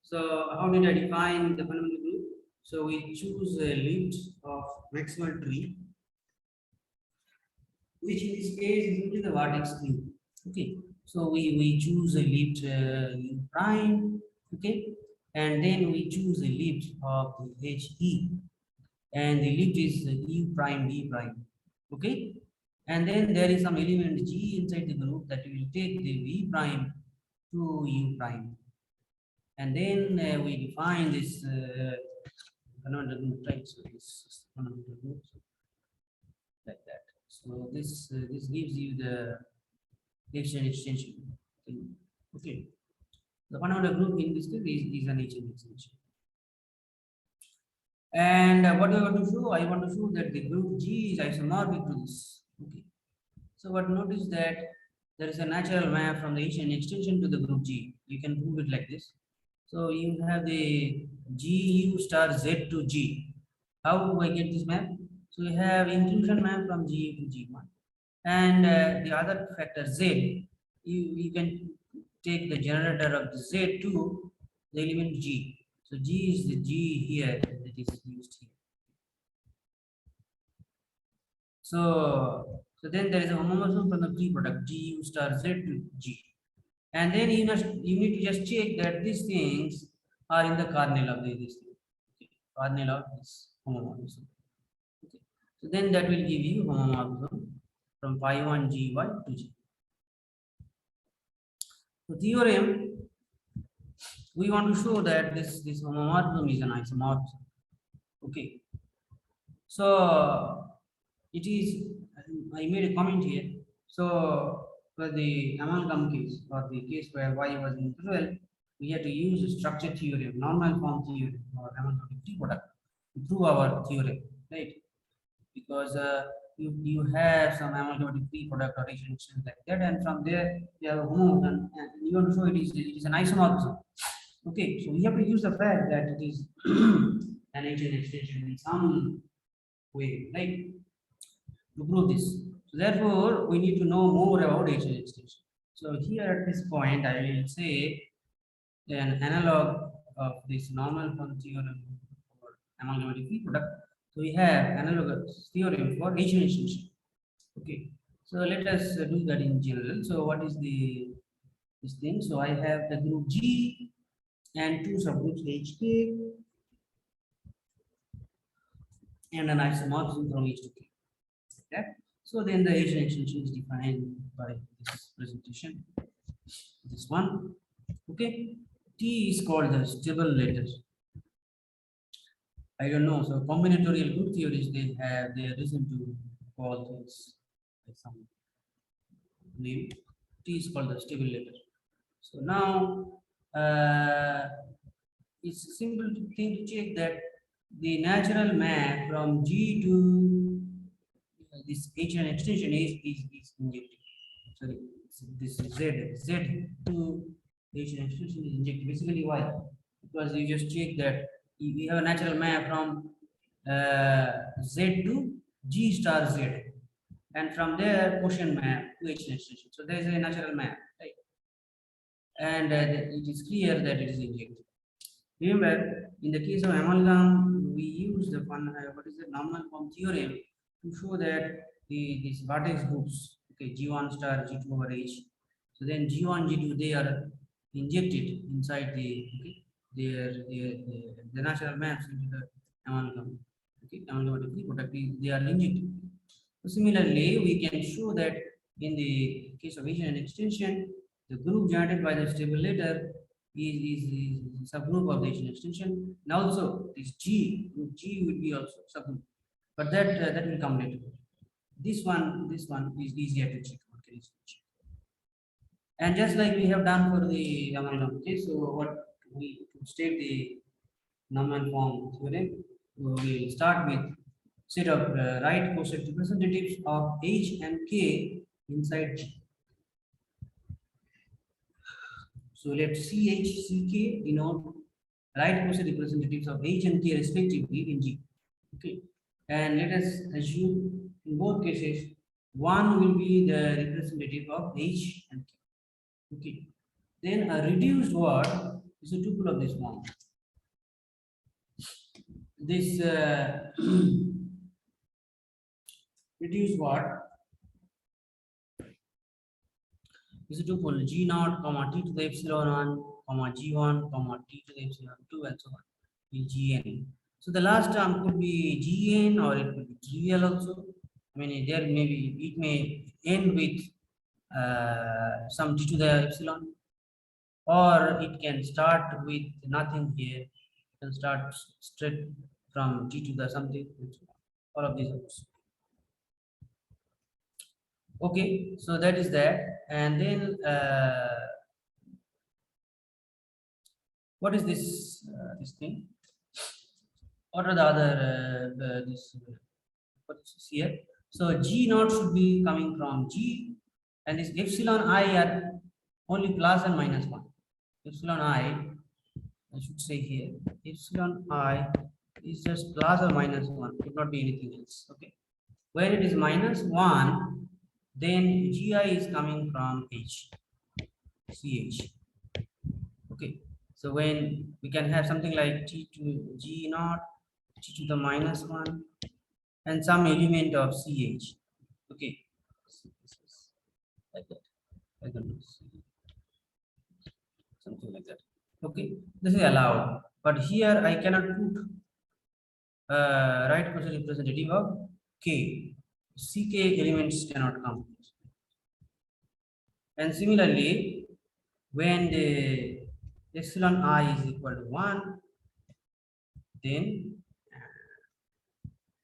So how did I define the fundamental group? So we choose a limit of maximal tree, which in this case is into the vertex tree. Okay. So we choose a limit u prime. Okay. And then we choose a limit of HE, and the limit is u prime d prime. Okay. And then there is some element G inside the group that will take the V prime to U prime. And then we define this fundamental group, right? So this is fundamental group like that. So this gives you the extension thing. Okay. The fundamental group in this case is an extension. And what I want to show, I want to show that the group G is isomorphic to this. Okay. So what notice that there is a natural map from the Asian extension to the group G. You can prove it like this. So you have the GU star Z to G. How do I get this map? So you have inclusion map from G to G1. And the other factor Z, you can take the generator of the Z to the element G. So G is the G here that is used here. So then there is a homomorphism from the G product GU star Z to G. And then you need to just check that these things are in the kernel of this thing. Okay. Kernel of this homomorphism. Okay. So then that will give you homomorphism from phi 1 gy to g. So theorem, we want to show that this homomorphism is an isomorphism. Okay. So it is, I made a comment here. So for the amalgam case, or the case where y was integral, we had to use the structure theorem, normal form theorem, or amalgamatic free product to prove our theorem, right? Because you have some amalgamatic free product or extensions like that, and from there you have a homomorphism, and you want to show it is an isomorphism. Okay, so we have to use the fact that it is an agent extension in some way, right? To prove this. So therefore, we need to know more about agent extension. So here at this point, I will say an analog of this normal form theorem for amalgamatic free product. So we have analogous theorem for agent extension. Okay. So let us do that in general. So what is this thing? So I have the group G and two subgroups HK and an isomorphism from H to K. Okay. So then the agent extension is defined by this presentation. This one. Okay. T is called the stable letter. I don't know. So combinatorial group theories, they have their reason to call things by some name. T is called the stable letter. So now it's a simple thing to check that the natural map from G to this agent extension is injected. Sorry, this is Z to agent extension is injected. Basically, why? Because you just check that we have a natural map from Z to G star Z, and from there quotient map to agent extension. So there is a natural map, right? And it is clear that it is injected. Remember, in the case of amalgam, we use the what is the normal form theorem to show that these vertex groups, okay, G1 star G2 over H. So then G1, G2, they are injected inside the natural maps into the amalgam. Okay, amalgamatic product they are injected. So similarly, we can show that in the case of agent and extension, the group generated by the stable letter is subgroup of the agent extension, and also this group G will be also subgroup, but that will come later. This one is easier to check. Okay, and just like we have done for the amalgam case, so what we state the normal form theorem, we will start with set of right coset representatives of H and K inside G. So let CH, CK denote right coset representatives of H and K respectively in G. Okay, and let us assume in both cases one will be the representative of H and K. Okay, then a reduced word is a tuple of this one. This reduced word is a tuple G naught comma T to the epsilon 1 comma G1 comma T to the epsilon 2 and so on in Gn. So the last term could be Gn or it could be trivial also. I mean, there it may end with some T to the epsilon, or it can start with nothing here, it can start straight from T to the something. All of these are possible. Okay, so that is that, and then what is this thing? What are the other what is this here? So G naught should be coming from G, and this epsilon I are only plus and minus one. Epsilon I should say here, epsilon I is just plus or minus one, it not be anything else. Okay, when it is minus one, then Gi is coming from H, CH. Okay, so when we can have something like T to G naught, T to the minus one, and some element of CH. Okay, like that. I don't know, something like that. Okay, this is allowed, but here I cannot put right partial representative of K. Ck elements cannot come. And similarly, when the epsilon I is equal to 1, then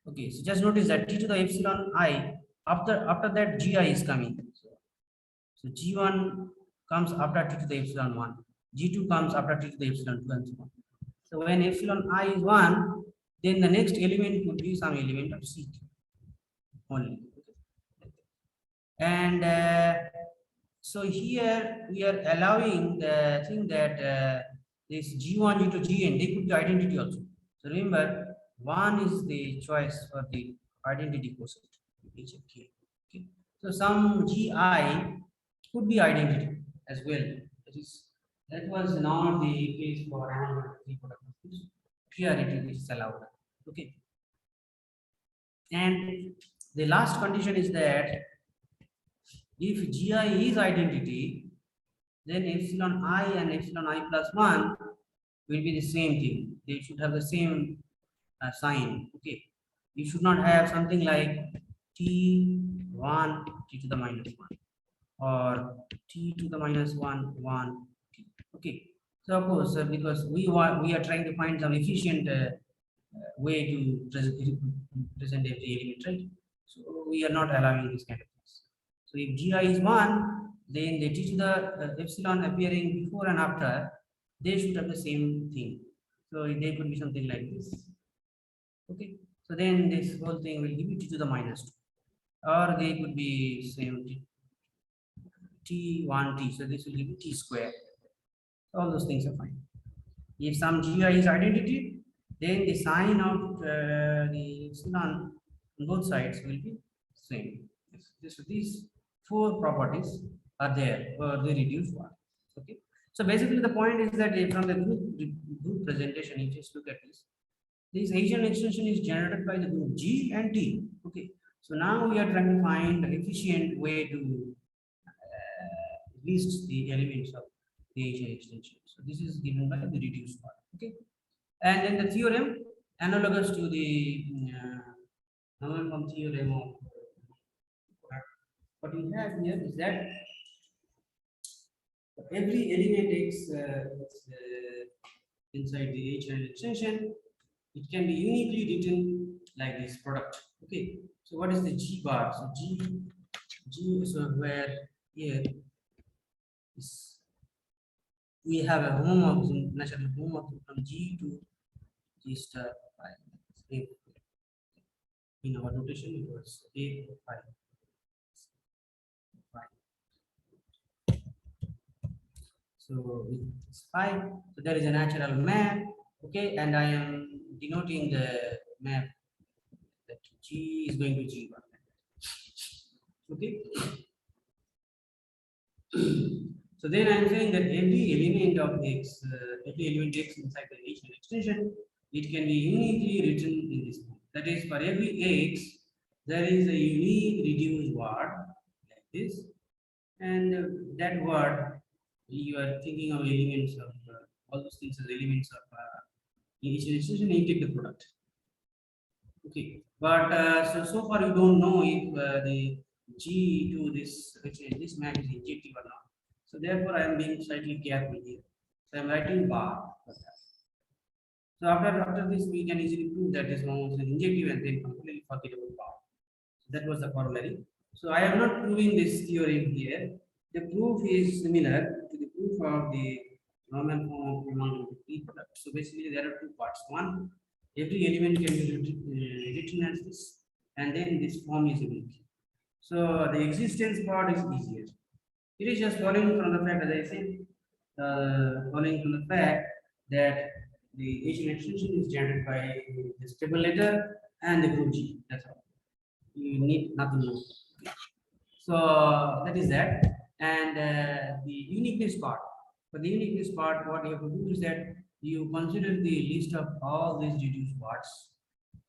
okay, so just notice that t to the epsilon I, after that gi is coming. So g1 comes after t to the epsilon 1, g2 comes after t to the epsilon 2, and so on. So when epsilon I is 1, then the next element would be some element of C only. And so here we are allowing the thing that this G1 into Gn, they could be identity also. So remember, 1 is the choice for the identity quotient. Okay. So some Gi could be identity as well. That was not the case for another three product. Here it is allowed. Okay. And the last condition is that if Gi is identity, then epsilon I and epsilon I plus 1 will be the same thing. They should have the same sign. Okay. You should not have something like t1 t to the minus 1 or t to the minus 1 1 t. Okay. So of course, because we are trying to find some efficient way to present every element, right? So we are not allowing this kind of things. So if Gi is 1, then the t to the epsilon appearing before and after, they should have the same thing. So they could be something like this. Okay. So then this whole thing will give you t to the minus 2. Or they could be same t1t. So this will give you t square. All those things are fine. If some Gi is identity, then the sign of the epsilon on both sides will be same. These four properties are there for the reduced one. Okay. So basically, the point is that from the group presentation, you just look at this. This Asian extension is generated by the group G and T. Okay. So now we are trying to find an efficient way to list the elements of the Asian extension. So this is given by the reduced part. Okay. And then the theorem analogous to the Hamilton theorem of what we have here is that every element X inside the H extension, it can be uniquely written like this product. Okay. So what is the G bar? So G is where here is we have a homomorphism, natural homomorphism from G to G star phi. In our notation, it was A phi. So it's phi. So there is a natural map. Okay, and I am denoting the map that G is going to G bar. Okay. So then I am saying that every element of X, every element X inside the H extension, it can be uniquely written in this form. That is, for every X, there is a unique reduced word like this, and that word you are thinking of elements of all those things as elements of H extension. You take the product. Okay, but so far you don't know if the G to this map is injective or not. So therefore, I am being slightly careful here. So I am writing bar. So after this, we can easily prove that this one is injective and then completely forget about bar. So that was the corollary. So I am not proving this theorem here. The proof is similar to the proof of the normal form of among the product. So basically, there are two parts. One, every element can be written as this, and then this form is unique. So the existence part is easier. It is just following from the fact, as I said, following from the fact that the Asian extension is generated by the stable letter and the group G. That's all. You need nothing more. So that is that. And the uniqueness part. For the uniqueness part, what you have to do is that you consider the list of all these reduced parts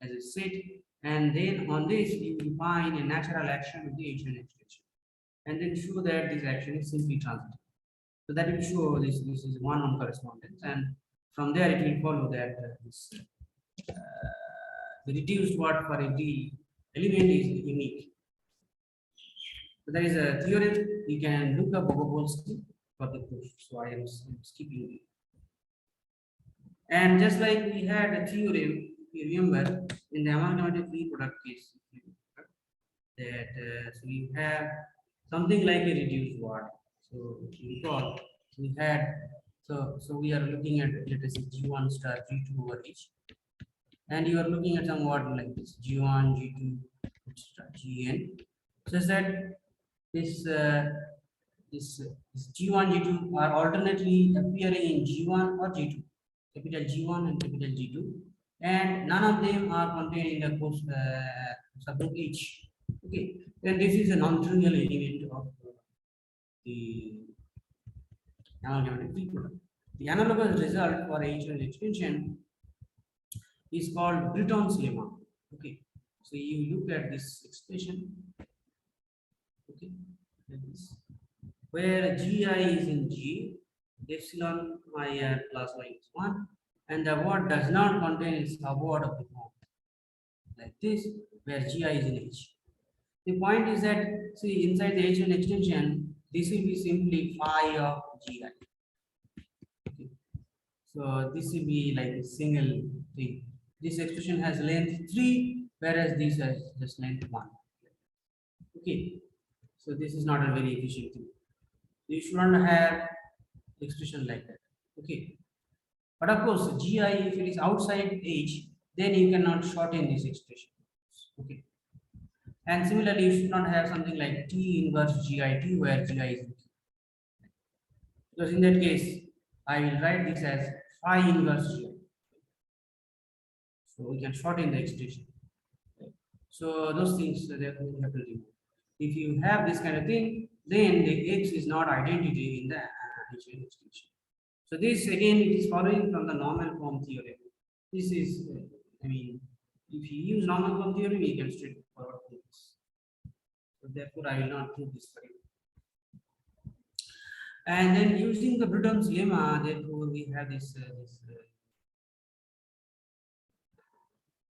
as a set, and then on this you define a natural action of the Asian extension, and then show that this action is simply transitive. So that will show this is one-on correspondence, and from there it will follow that this the reduced word for every element is unique. So there is a theorem, you can look up Bogopolsky for the proof. So I am skipping it. And just like we had a theorem, you remember in the amalgamated free product case, that so you have something like a reduced word. So if you recall, we had so we are looking at, let us say, G1 star G2 over H, and you are looking at some word like this G1 G2 star Gn. So that this this G1 G2 are alternately appearing in G1 or G2, capital G1 and capital G2, and none of them are contained in the course subgroup H. Okay, then this is a non-trivial element of the amalgamated free product. The analogous result for H and extension is called Britton's lemma. Okay, so you look at this expression. Okay, like this, where Gi is in G, epsilon I plus y is 1, and the word does not contain its subword of the form. Like this, where Gi is in H. The point is that, see, inside the H1 extension, this will be simply phi of Gi. Okay. So this will be like a single thing. This expression has length 3, whereas this has just length 1. Okay. So this is not a very efficient thing. You should not have expression like that. Okay. But of course, Gi, if it is outside H, then you cannot shorten this expression. Okay. And similarly, you should not have something like T inverse GIT where Gi is in Q. Because in that case, I will write this as phi inverse Gi. So we can shorten the expression. So those things therefore we have to remove. If you have this kind of thing, then the X is not identity in the H extension. So this again, it is following from the normal form theorem. This is, I mean, if you use normal form theorem, you can straightforward do this. So therefore, I will not do this for you. And then using the Britton's lemma, therefore we have this,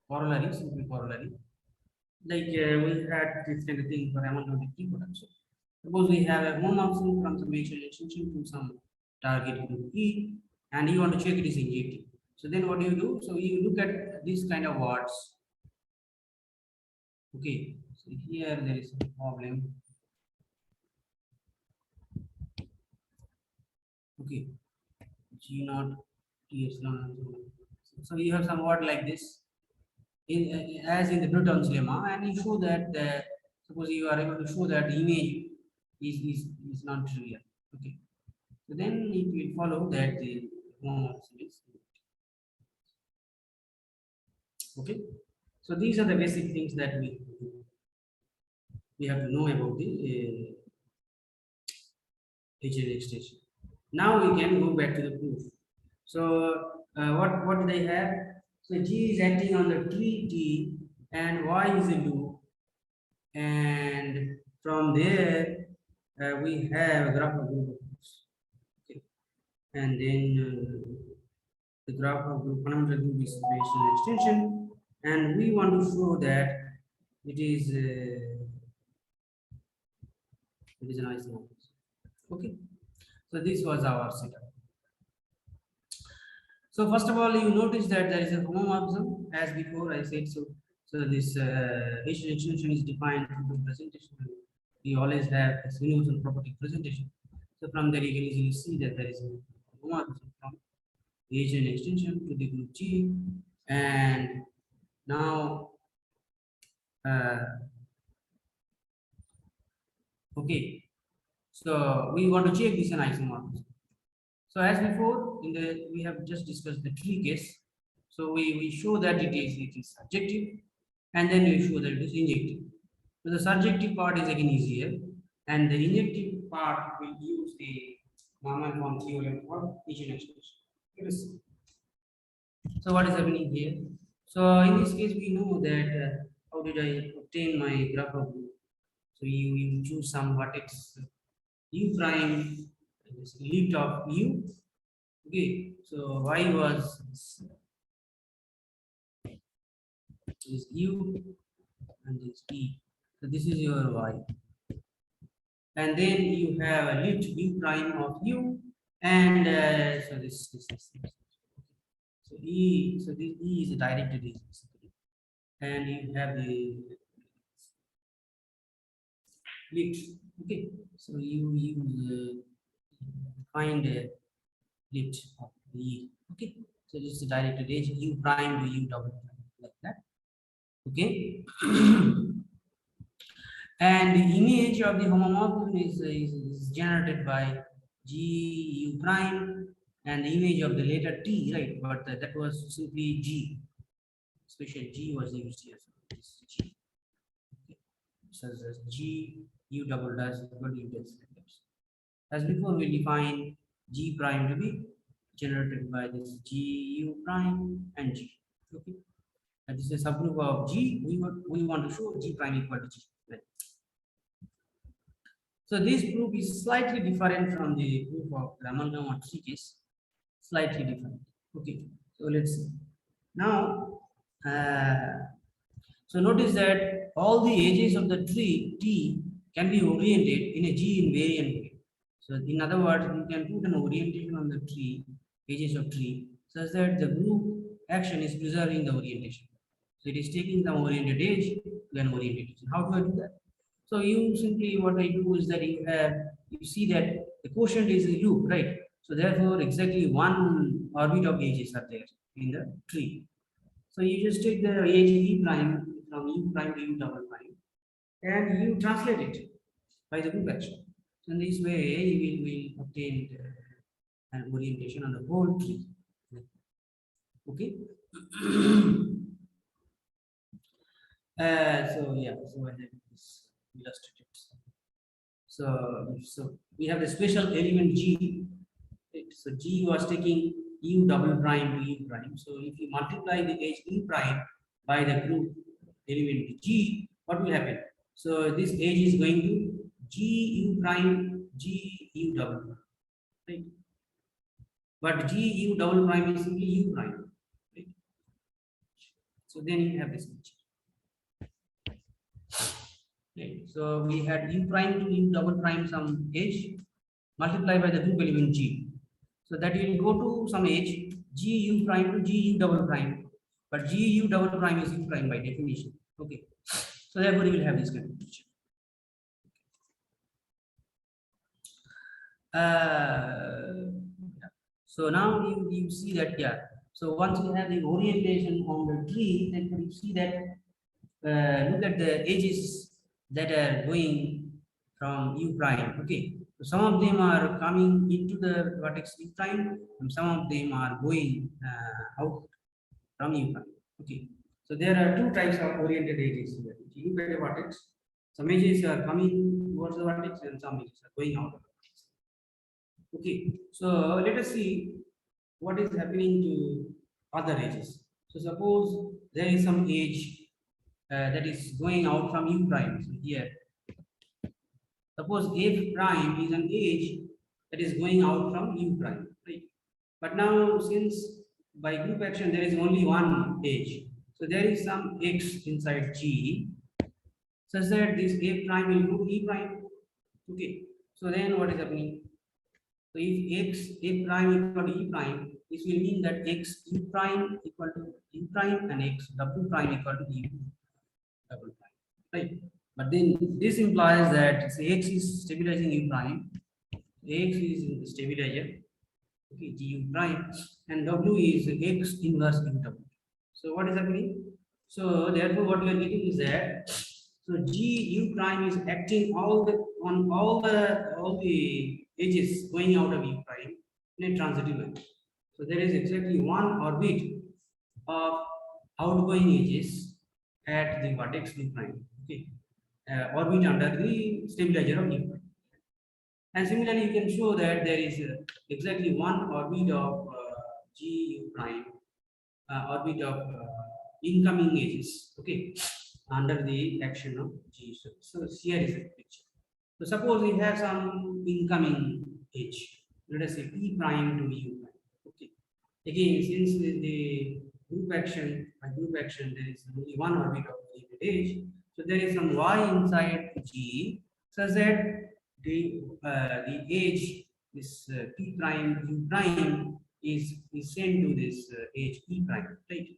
corollary, simple corollary. Like we had this kind of thing for amalgamated free product. Suppose we have a homomorphism from some H extension to some target group E, and you want to check it is injective. So then what do you do? So you look at these kind of words. Okay, so here there is a problem. Okay, G naught T epsilon. So you have some word like this, as in the Britton's lemma, and you show that suppose you are able to show that the image is not trivial. Okay, so then it will follow that the homomorphism is okay. So these are the basic things that we have to know about the HL extension. Now we can go back to the proof. So what do they have? So G is acting on the tree T and Y is a loop, and from there we have a graph of group of groups. Okay. And then the graph of group fundamental group is based on extension, and we want to show that it is a nice number. Okay, so this was our setup. So first of all, you notice that there is a homomorphism as before I said. So this H extension is defined through presentation. We always have a universal property presentation. So from there you can easily see that there is a homomorphism from the H extension to the group G, and now okay. So we want to check this an isomorphism. So as before, we have just discussed the tree case. So we show that it is subjective, and then we show that it is injective. So the subjective part is again easier, and the injective part will use the normal form theorem for Asian expression. So what is happening here? So in this case, we know that how did I obtain my graph of group? So you choose some vertex u prime lift of u. Okay, so y was is U and this E. So this is your Y. And then you have a lit U prime of U, and so this. So E, so this E is a directed edge, basically. And you have the lit. Okay, so you use find a lit of the E. Okay, so this is a directed edge U prime to U double prime, like that. Okay. And the image of the homomorphism is generated by G U prime, and the image of the letter T, right? But that was simply G. Special G was used here. So this G. Okay. So this G U double dash equal to U dash. As before, we define G prime to be generated by this G U prime and G. Okay. And this is a subgroup of G. We want to show G prime equal to G. Right? So this proof is slightly different from the proof of the amalgam or tree case. Slightly different. Okay. So let's see. Now, so notice that all the edges of the tree T can be oriented in a G invariant way. So in other words, you can put an orientation on the tree, edges of tree, such that the group action is preserving the orientation. So it is taking the oriented edge to an oriented edge. How do I do that? So you simply, what I do is that you see that the quotient is a loop, right? So therefore, exactly one orbit of edges are there in the tree. So you just take the edge E prime from U prime to U double prime, and you translate it by the group action. So in this way, you will obtain an orientation on the whole tree. Okay. So yeah, so I have this illustrated. So we have the special element G. Right? So G was taking U double prime to U prime. So if you multiply the edge E prime by the group element G, what will happen? So this edge is going to G U prime G U double prime. Right? But G U double prime is simply U prime. Right? So then you have this picture. Okay, so we had U prime to U double prime some edge multiplied by the group element G. So that will go to some edge G U prime to G U double prime. But G U double prime is U prime by definition. Okay. So therefore you will have this kind of picture. So now you see that, yeah. So once you have the orientation on the tree, then you see that look at the edges that are going from U prime. Okay. So some of them are coming into the vertex U prime, and some of them are going out from U prime. Okay. So there are two types of oriented edges here. If you look at the vertex, some edges are coming towards the vertex and some edges are going out of the vertex. Okay. So let us see what is happening to other edges. So suppose there is some edge that is going out from U prime. So here, suppose F prime is an edge that is going out from U prime, right? But now, since by group action there is only one edge, so there is some X inside G, such that this F prime will go to E prime. Okay, so then what is happening? So if X F prime equal to E prime, this will mean that X U prime equal to U prime and X W prime equal to U double prime, right? But then this implies that say X is stabilizing U prime, X is in the stabilizer, okay, G U prime, and W is X inverse U double. So what is happening? So therefore, what we are getting is that so G U prime is acting on all the edges going out of U prime in a transitive manner. So there is exactly one orbit of outgoing edges at the vertex U prime. Okay, orbit under the stabilizer of U prime. And similarly, you can show that there is exactly one orbit of G U prime, orbit of incoming edges. Okay, under the action of G. So here is the picture. So suppose we have some incoming edge. Let us say P prime to U prime. Okay. Again, since the group action, by group action, there is only one orbit of the edge. So there is some y inside G, such that the edge, this p prime u prime is sent to this edge e prime, right?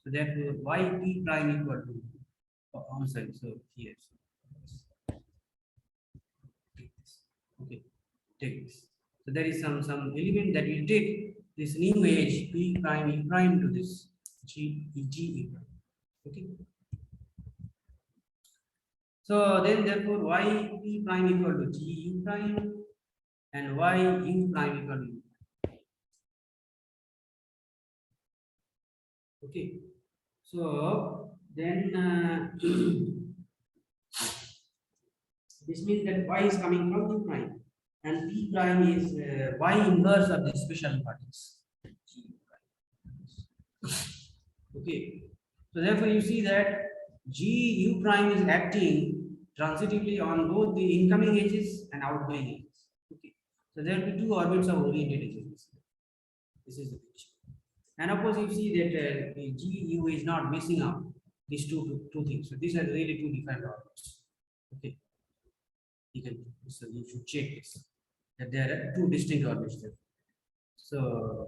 So therefore y p prime equal to sorry, so here. So take this. Okay, take this. So there is some element that will take this new edge p prime e prime to this g e prime. Okay. So then therefore y p prime equal to g u prime and y u prime equal to u. Okay. So then this means that y is coming from u prime and p prime is y inverse of the special particles. Okay. So therefore you see that G u prime is acting transitively on both the incoming edges and outgoing edges. Okay. So there will be two orbits of oriented edges. This is the picture. And of course you see that the G u is not messing up these two things. So these are really two different orbits. Okay. You can, so you should check this, that there are two distinct orbits there. So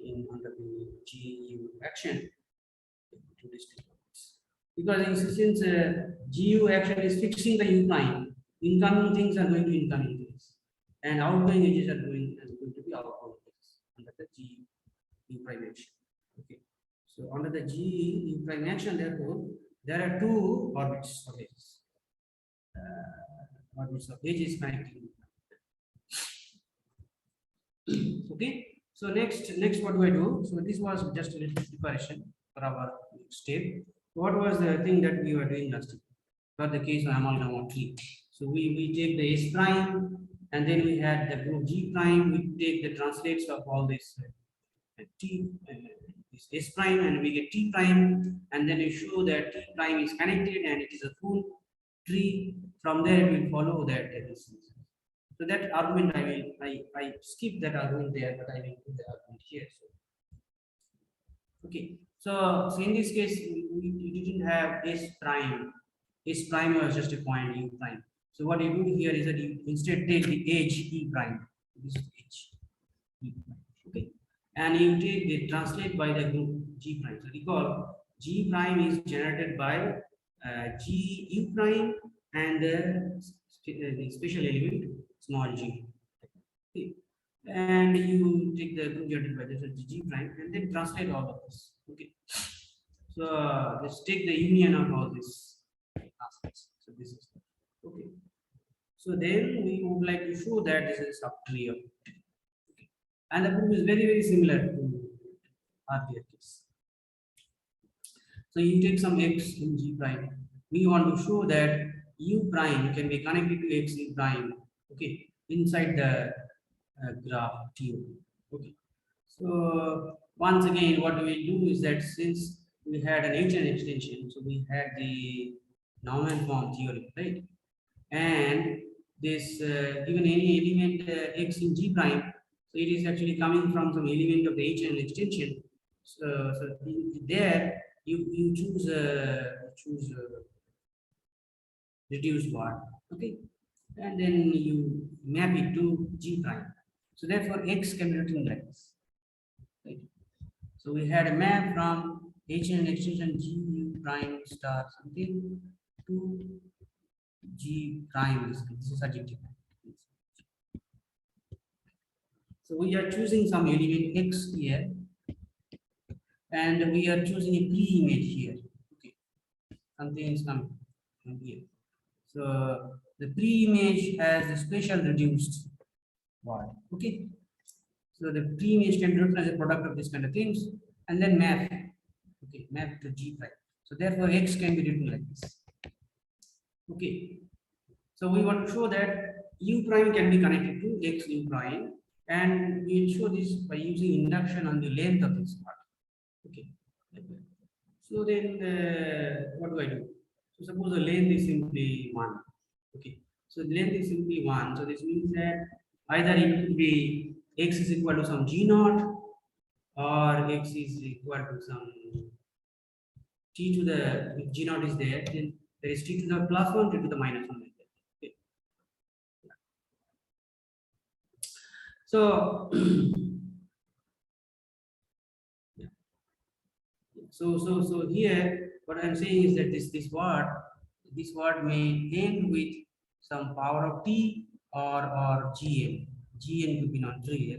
in under the GU action, two distinct orbits. Because since GU action is fixing the U prime, incoming things are going to incoming things, and outgoing edges are going to be outgoing edges under the GU prime action. Okay. So under the GU prime action, therefore, there are two orbits of edges. Orbits of edges connecting. Okay. So next what do I do? So this was just a little preparation for our step. What was the thing that we were doing last time? For the case of amalgam tree. So we take the S prime and then we had the group G prime. We take the translates of all this T, this S prime, and we get T prime, and then we show that T prime is connected and it is a full tree. From there we will follow that. So that argument I skip that argument there, but I will put the argument here. So, okay. So in this case, we didn't have S prime. S prime was just a point U prime. So what you do here is that you instead take the edge E prime. This is edge E prime. Okay. And you take the translate by the group G prime. So recall G prime is generated by G U prime and the special element small g. Okay. And you take the group generated by this G prime and then translate all of this. Okay. So let's take the union of all this aspects. So this is okay. So then we would like to show that this is subtree of okay. And the proof is very similar to earlier case. So you take some x in G prime. We want to show that U prime can be connected to X U prime. Okay, inside the graph T. Okay. So once again, what we do is that since we had an HN extension, so we had the Norman form theorem, right? And this given any element X in G prime, so it is actually coming from some element of the HN extension. So there you choose reduced part, okay, and then you map it to G prime. So therefore, X can be written like this. Right? So we had a map from HN extension G U prime star something to G prime. This is adjective. So we are choosing some element X here, and we are choosing a pre-image here. Okay, something is coming from here. So the pre-image has a special reduced Y. Okay. So the pre-image can be written as a product of this kind of things and then map. Okay, map to G prime. So therefore X can be written like this. Okay. So we want to show that U prime can be connected to X U prime, and we show this by using induction on the length of this part. Okay. So then what do I do? So suppose the length is simply 1. Okay. So the length is simply 1. So this means that either it could be X is equal to some G naught, or x is equal to some t to the, if g naught is there, then there is t to the plus 1, t to the minus 1 like that. Okay. So so here what I'm saying is that this word may end with some power of t or gn. Gn could be not clear.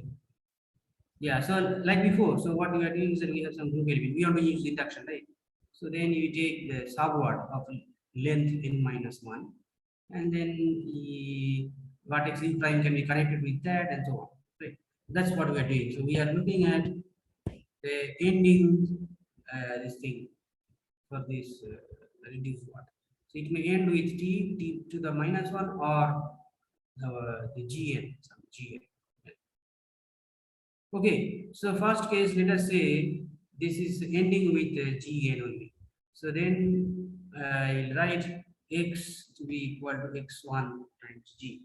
Yeah, so like before, so what we are doing is that we have some group element. We want to use induction, right? So then you take the subword of length n minus 1, and then the vertex e prime can be connected with that, and so on. Right? That's what we are doing. So we are looking at the ending this thing for this reduced word. So it may end with t to the minus 1 or the gn, some gn. Okay, so first case, let us say this is ending with gn only. So then I'll write x to be equal to x1 times g.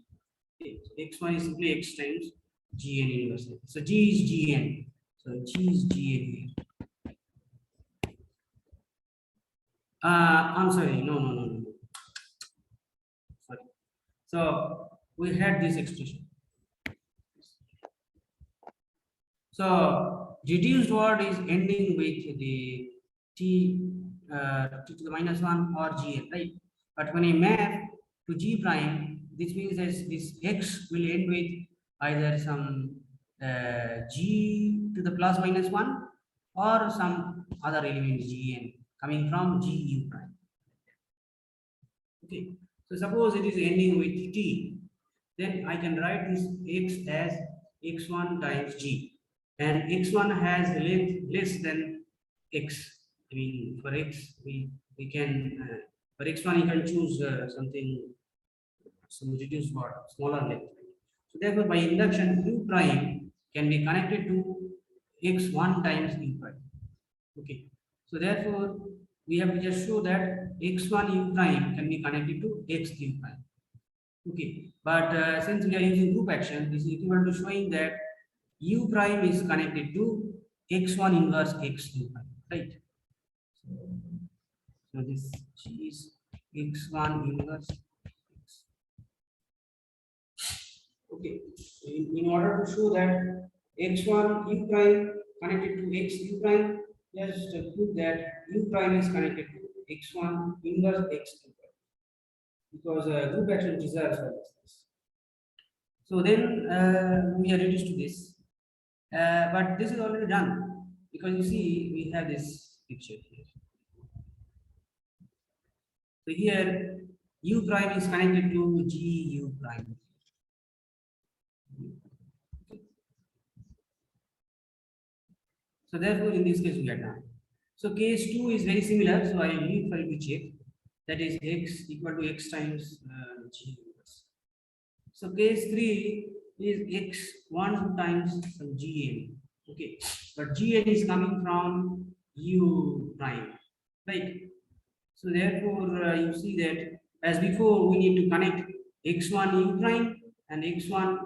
Okay, so x1 is simply x times gn inverse. So g is gn. So g is gn here. I'm sorry, no. Sorry. So we had this expression. So reduced word is ending with the t to the minus 1 or gn, right? But when I map to g prime, this means that this x will end with either some g to the plus minus 1 or some other element gn coming from gu prime. Okay, so suppose it is ending with t, then I can write this x as x1 times g, and x1 has length less than x. I mean, for x, we can, for x1, you can choose something, some reduced word, smaller length. So, therefore, by induction, u prime can be connected to x1 times u prime. Okay, so therefore, we have to just show that x1 u prime can be connected to x u prime. Okay, but since we are using group action, this is equivalent to showing that u prime is connected to x1 inverse x2 prime, right? So this is x1 inverse x. Okay, in order to show that x1 u prime connected to x u prime, just prove that u prime is connected to x1 inverse x2 prime, because group action deserves all this. So then we are reduced to this. But this is already done, because you see we have this picture here. So here u prime is connected to gu prime. So therefore in this case we are done. So case 2 is very similar, so I will leave for you to check. That is x equal to x times g inverse. So case 3 is x1 times some gn. Okay, but gn is coming from u prime, right? So therefore, you see that as before, we need to connect x1 u prime and x1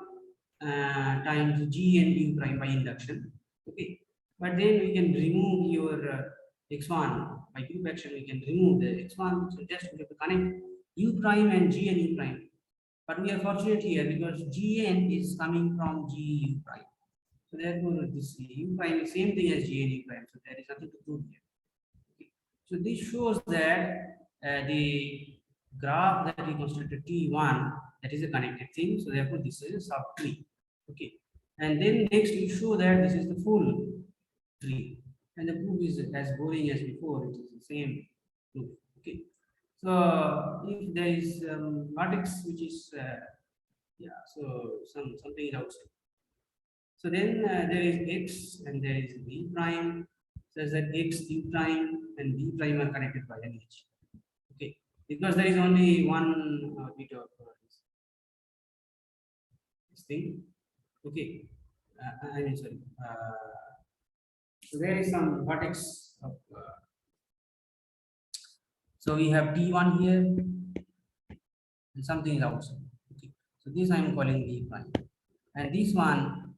times g and u prime by induction. Okay, but then we can remove your x1 by group action. We can remove the x1. So just we have to connect u prime and g and u prime. But we are fortunate here because gn is coming from gu prime. So therefore, this u prime is same thing as g and u prime. So there is nothing to prove here. So this shows that the graph that we constructed T1, that is a connected thing. So therefore this is a subtree. Okay. And then next we show that this is the full tree. And the proof is as boring as before, it is the same proof. Okay. So if there is vertex which is yeah, so something is outside. So then there is x and there is b prime. So that x u prime and b prime are connected by an edge. Okay, because there is only one bit of this thing. Okay, I mean sorry. So there is some vertex of. So we have T1 here and something is outside. Okay, so this I am calling b prime, and this one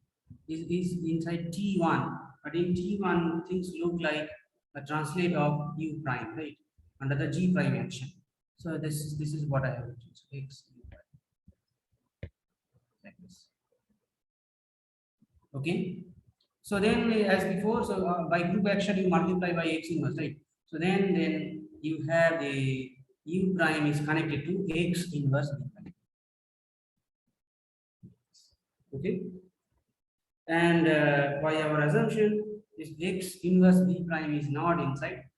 is inside T1. but in T1 things look like a translate of U prime, right? Under the G prime action. So this is what I have written. So X U prime like this. Okay. So then as before, so by group action you multiply by X inverse, right? So then you have the U prime is connected to X inverse B prime. Okay. And by our assumption, this X inverse B prime is not inside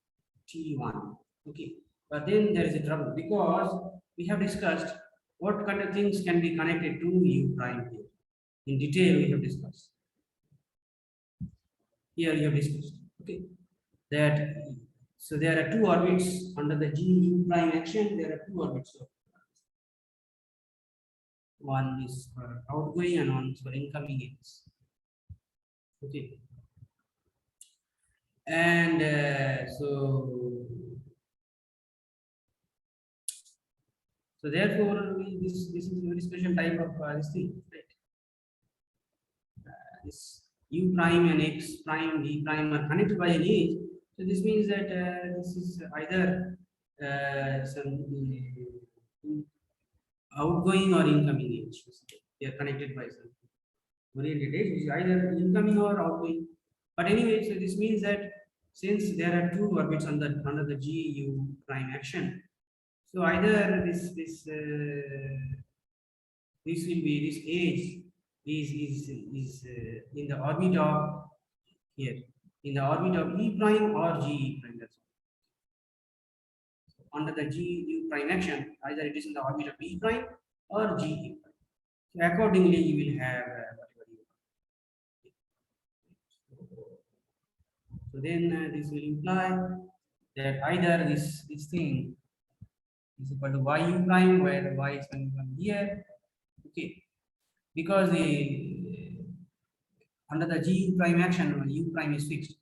T1. Okay. But then there is a trouble because we have discussed what kind of things can be connected to U prime here. In detail, we have discussed. Here you have discussed. Okay. That so there are two orbits under the G U prime action. There are two orbits. One is for outgoing and one is for incoming ends. Okay. And so therefore this is a very special type of this thing, right? This U prime and X prime B prime are connected by an edge. So this means that this is either some outgoing or incoming edge. They are connected by some oriented edge, which is either incoming or outgoing. But anyway, so this means that since there are two orbits under the G U prime action, so either this will be this edge is in the orbit of here in the orbit of E prime or G E prime. That's all. Under the G U prime action, either it is in the orbit of E prime or G E prime. So accordingly, you will have whatever you want. So then this will imply that either this thing is equal to YU prime, where Y is coming from here. Okay, because the under the G prime action, U prime is fixed.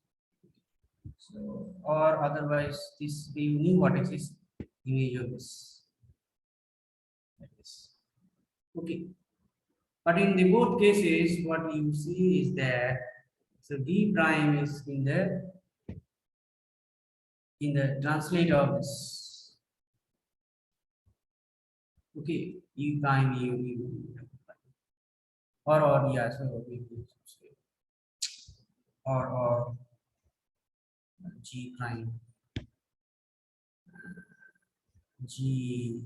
So, or otherwise, this the new vertex is image of this. Like this. Okay. But in the both cases, what you see is that so D prime is in the translate of this. Okay, E prime U or yeah, so we say or G prime G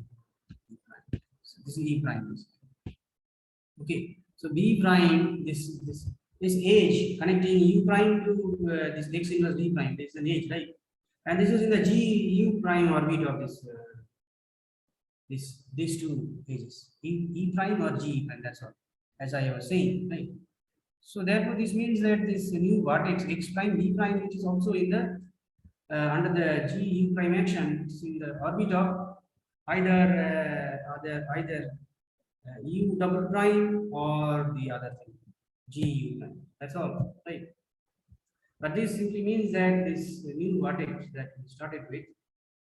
prime. So this is E prime. Okay, so B prime this edge connecting U prime to this X inverse D prime. This is an edge, right? And this is in the G U prime orbit of this these two edges, E prime or G prime. That's all, as I was saying, right? So therefore, this means that this new vertex X prime B prime, which is also in the under the G U prime action, it's in the orbit of either U double prime or the other thing, G U prime. That's all, right? But this simply means that this new vertex that we started with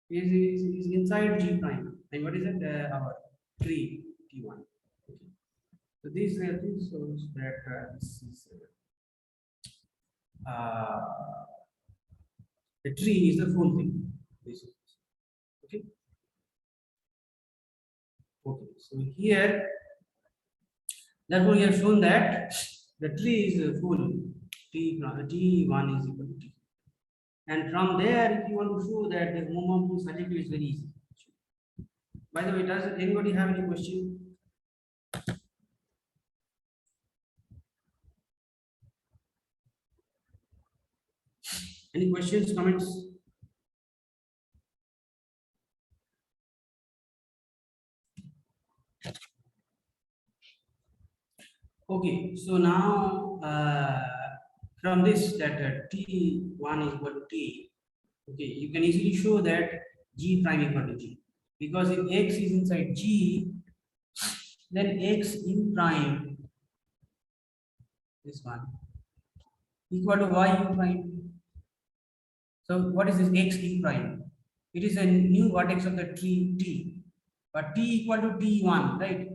is inside G prime. And what is it? Our tree T1. Okay. So this shows that this is the tree is the full thing. This is okay. Okay. So here, therefore, we have shown that the tree is full. T1 is equal to T. And from there, if you want to show that the moment to surjective is very easy. By the way, does anybody have any question? Any questions, comments? Okay, so now from this that T1 is equal to T, okay, you can easily show that G prime equal to G. Because if X is inside G, then X U prime, this one, equal to Y U prime. So what is this X U prime? It is a new vertex of the tree T, but T equal to T1, right?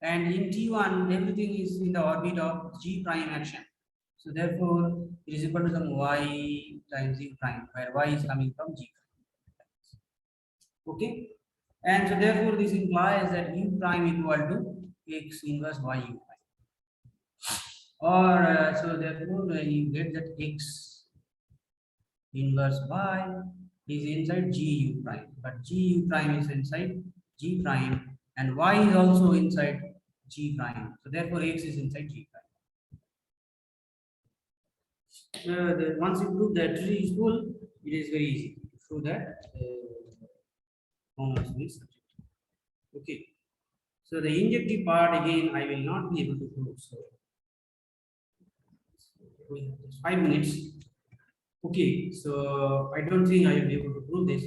And in T1, everything is in the orbit of G prime action. So therefore, it is equal to some y times u prime, where y is coming from g prime. Okay, and so therefore this implies that u prime equal to x inverse y u prime, or so therefore you get that x inverse y is inside g u prime, but g u prime is inside g prime, and y is also inside g prime. So therefore x is inside g prime. Once you prove that tree is full, it is very easy to show that homomorphism is subjective. Okay. So the injective part again, I will not be able to prove. So we have just 5 minutes. Okay. So I don't think I will be able to prove this.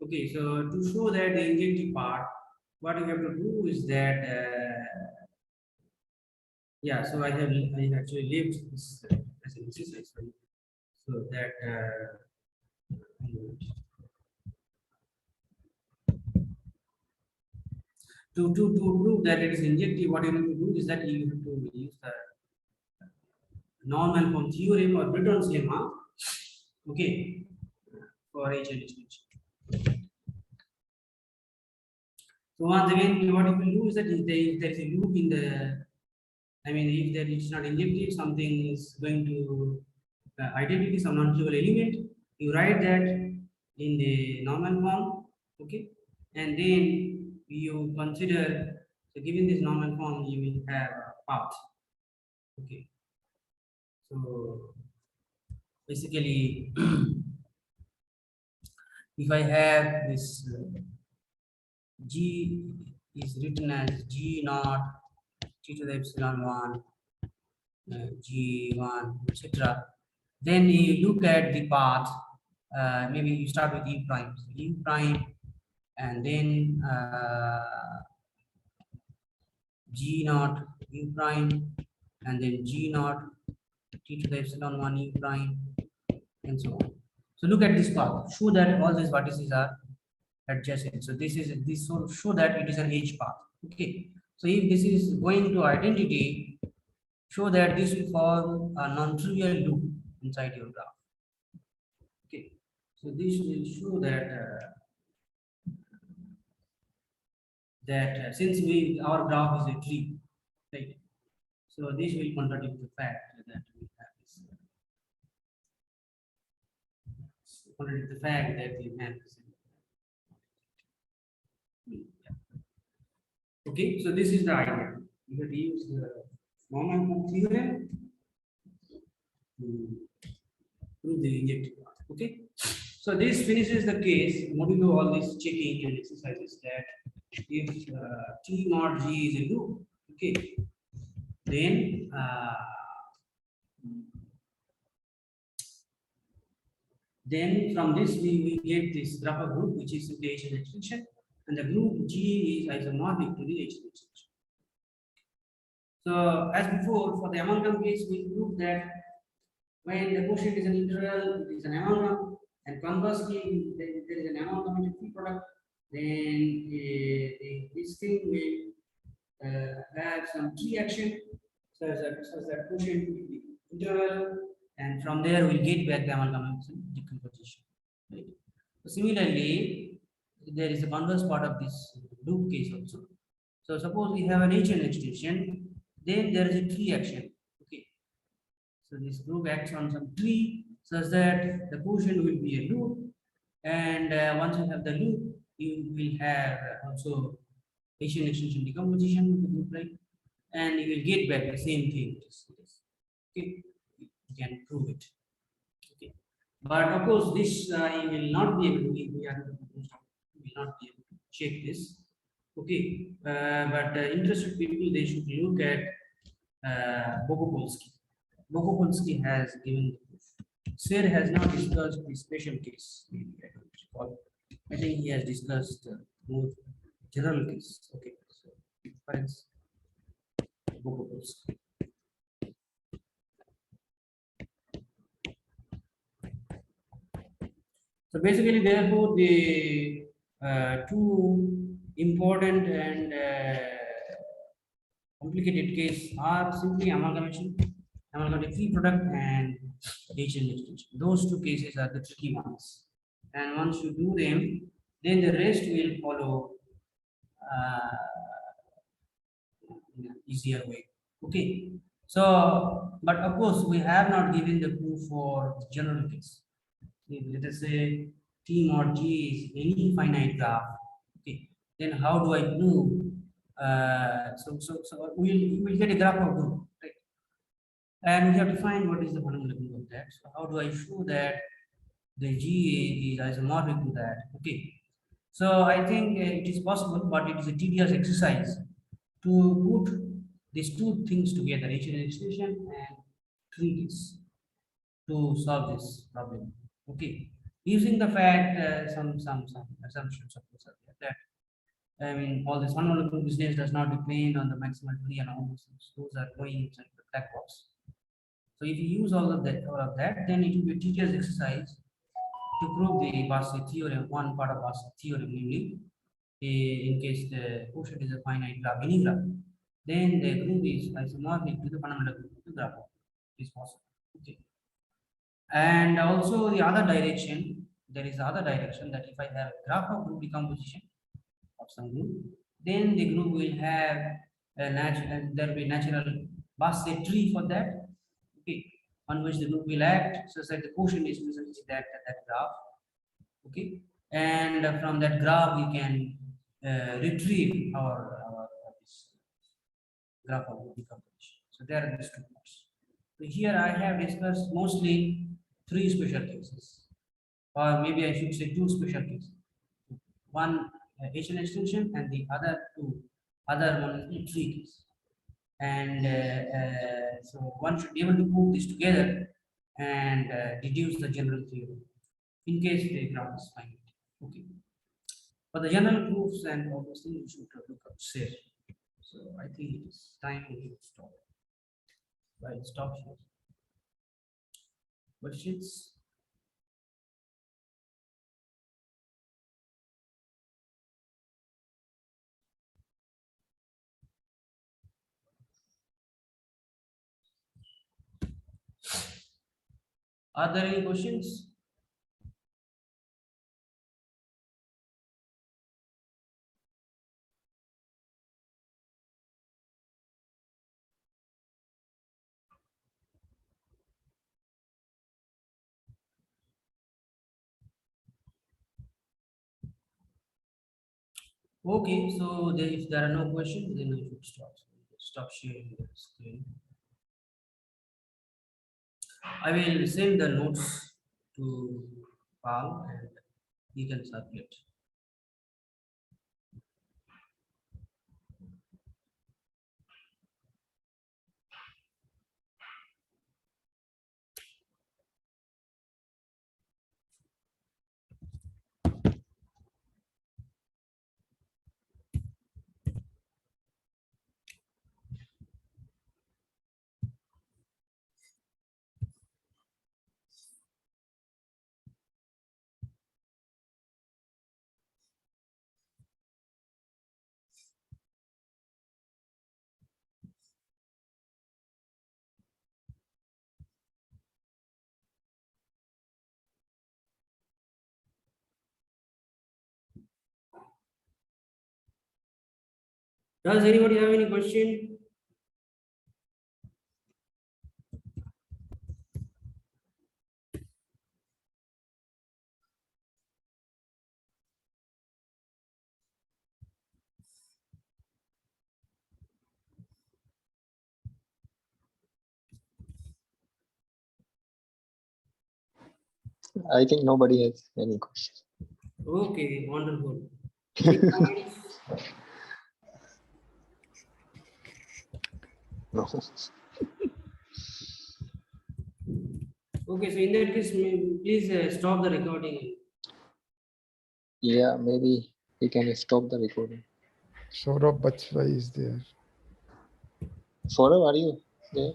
Okay. So to show that the injective part, what you have to do is that yeah. So I actually left this as an exercise for you, so that. To prove that it is injective, what you need to do is that you have to use the normal form theorem or Britton's lemma, okay, for each extension. So once again, what you will do is that if there is a loop in the, I mean, if there is not injective, something is going to identity some non-trivial element. You write that in the normal form, okay, and then you consider. So given this normal form, you will have a path, okay. So basically, if I have this G is written as G naught T to the epsilon 1, G1, etc. Then you look at the path, maybe you start with E prime. So E prime, and then G naught U prime, and then G naught T to the epsilon 1 E prime, and so on. So look at this path. Show that all these vertices are adjacent. So this so show that it is an edge path. Okay. So if this is going to identity, show that this will form a non-trivial loop inside your graph. Okay. So this will show that since our graph is a tree, right? So this will contradict the fact that we have this. Contradict the fact that we have this. Okay, so this is the idea. You have to use the normal form theorem to prove the injective part. Okay, so this finishes the case modulo all these checking and exercises that if T naught G is a loop, okay, then from this we get this graph group which is the H extension, and the group G is isomorphic to the H extension. So as before, for the amalgam case, we proved that when the quotient is an integral, it is an amalgam, and conversely, there is an amalgam free product, then this thing will have some key action, such that quotient will be integral, and from there we'll get back the amalgam decomposition. Right? So similarly, there is a converse part of this loop case also. So suppose we have an HN extension, then there is a tree action. Okay. So this group acts on some tree such that the quotient will be a loop, and once you have the loop, you will have also Asian extension decomposition of the group, right? And you will get back the same thing. Okay, you can prove it. Okay, but of course, this you will not be able to. We will not be able to check this. Okay, but interested people, they should look at Bogopolsky. Bogopolsky has given the proof. Sir has not discussed the special case. Maybe I don't recall. I think he has discussed more general case. Okay, so reference Bogopolsky. So basically, therefore, the two important and complicated case are simply amalgamation amalgamatic free product and HN extension. Those two cases are the tricky ones. And once you do them, then the rest will follow in an easier way. Okay. So, but of course, we have not given the proof for the general case. If let us say T mod G is any finite graph. Okay. Then how do I prove? So we'll get a graph of group, right? And we have to find what is the fundamental group of that. So how do I show that the GA is isomorphic to that? Okay. So I think it is possible, but it is a tedious exercise to put these two things together, HN extension and trees, to solve this problem. Okay. Using the fact some assumptions of course are there, that I mean all this fundamental business does not depend on the maximal tree and all those things. Those are going inside the black box. So if you use all of that, then it will be a tedious exercise to prove the Basset theorem, one part of Basset theorem, namely, in case the quotient is a finite graph, any graph, then the group is isomorphic to the fundamental group of the graph. Is possible. Okay. And also the other direction, there is other direction that if I have a graph of group decomposition of some group, then the group will have a natural, there will be natural Basset tree for that. Okay, on which the group will act such that the quotient is precisely that graph. Okay, and from that graph we can retrieve our this graph of decomposition. So there are these two parts. So here I have discussed mostly three special cases, or maybe I should say two special cases. One HN extension and the other one is tree case. And so one should be able to put this together and deduce the general theorem in case the graph is finite. Okay. For the general proofs and all those things, you should look up say. So I think it is time to stop. I'll stop here. Questions? Are there any questions? Okay, so if there are no questions, then I should stop sharing the screen. I will send the notes to Paul and he can circulate. Does anybody have any question? I think nobody has any questions. Okay, wonderful. Any comments? No. Okay, so in that case, please stop the recording. Yeah, maybe we can stop the recording. Saurabh Bachwai is there. Saurabh, are you there?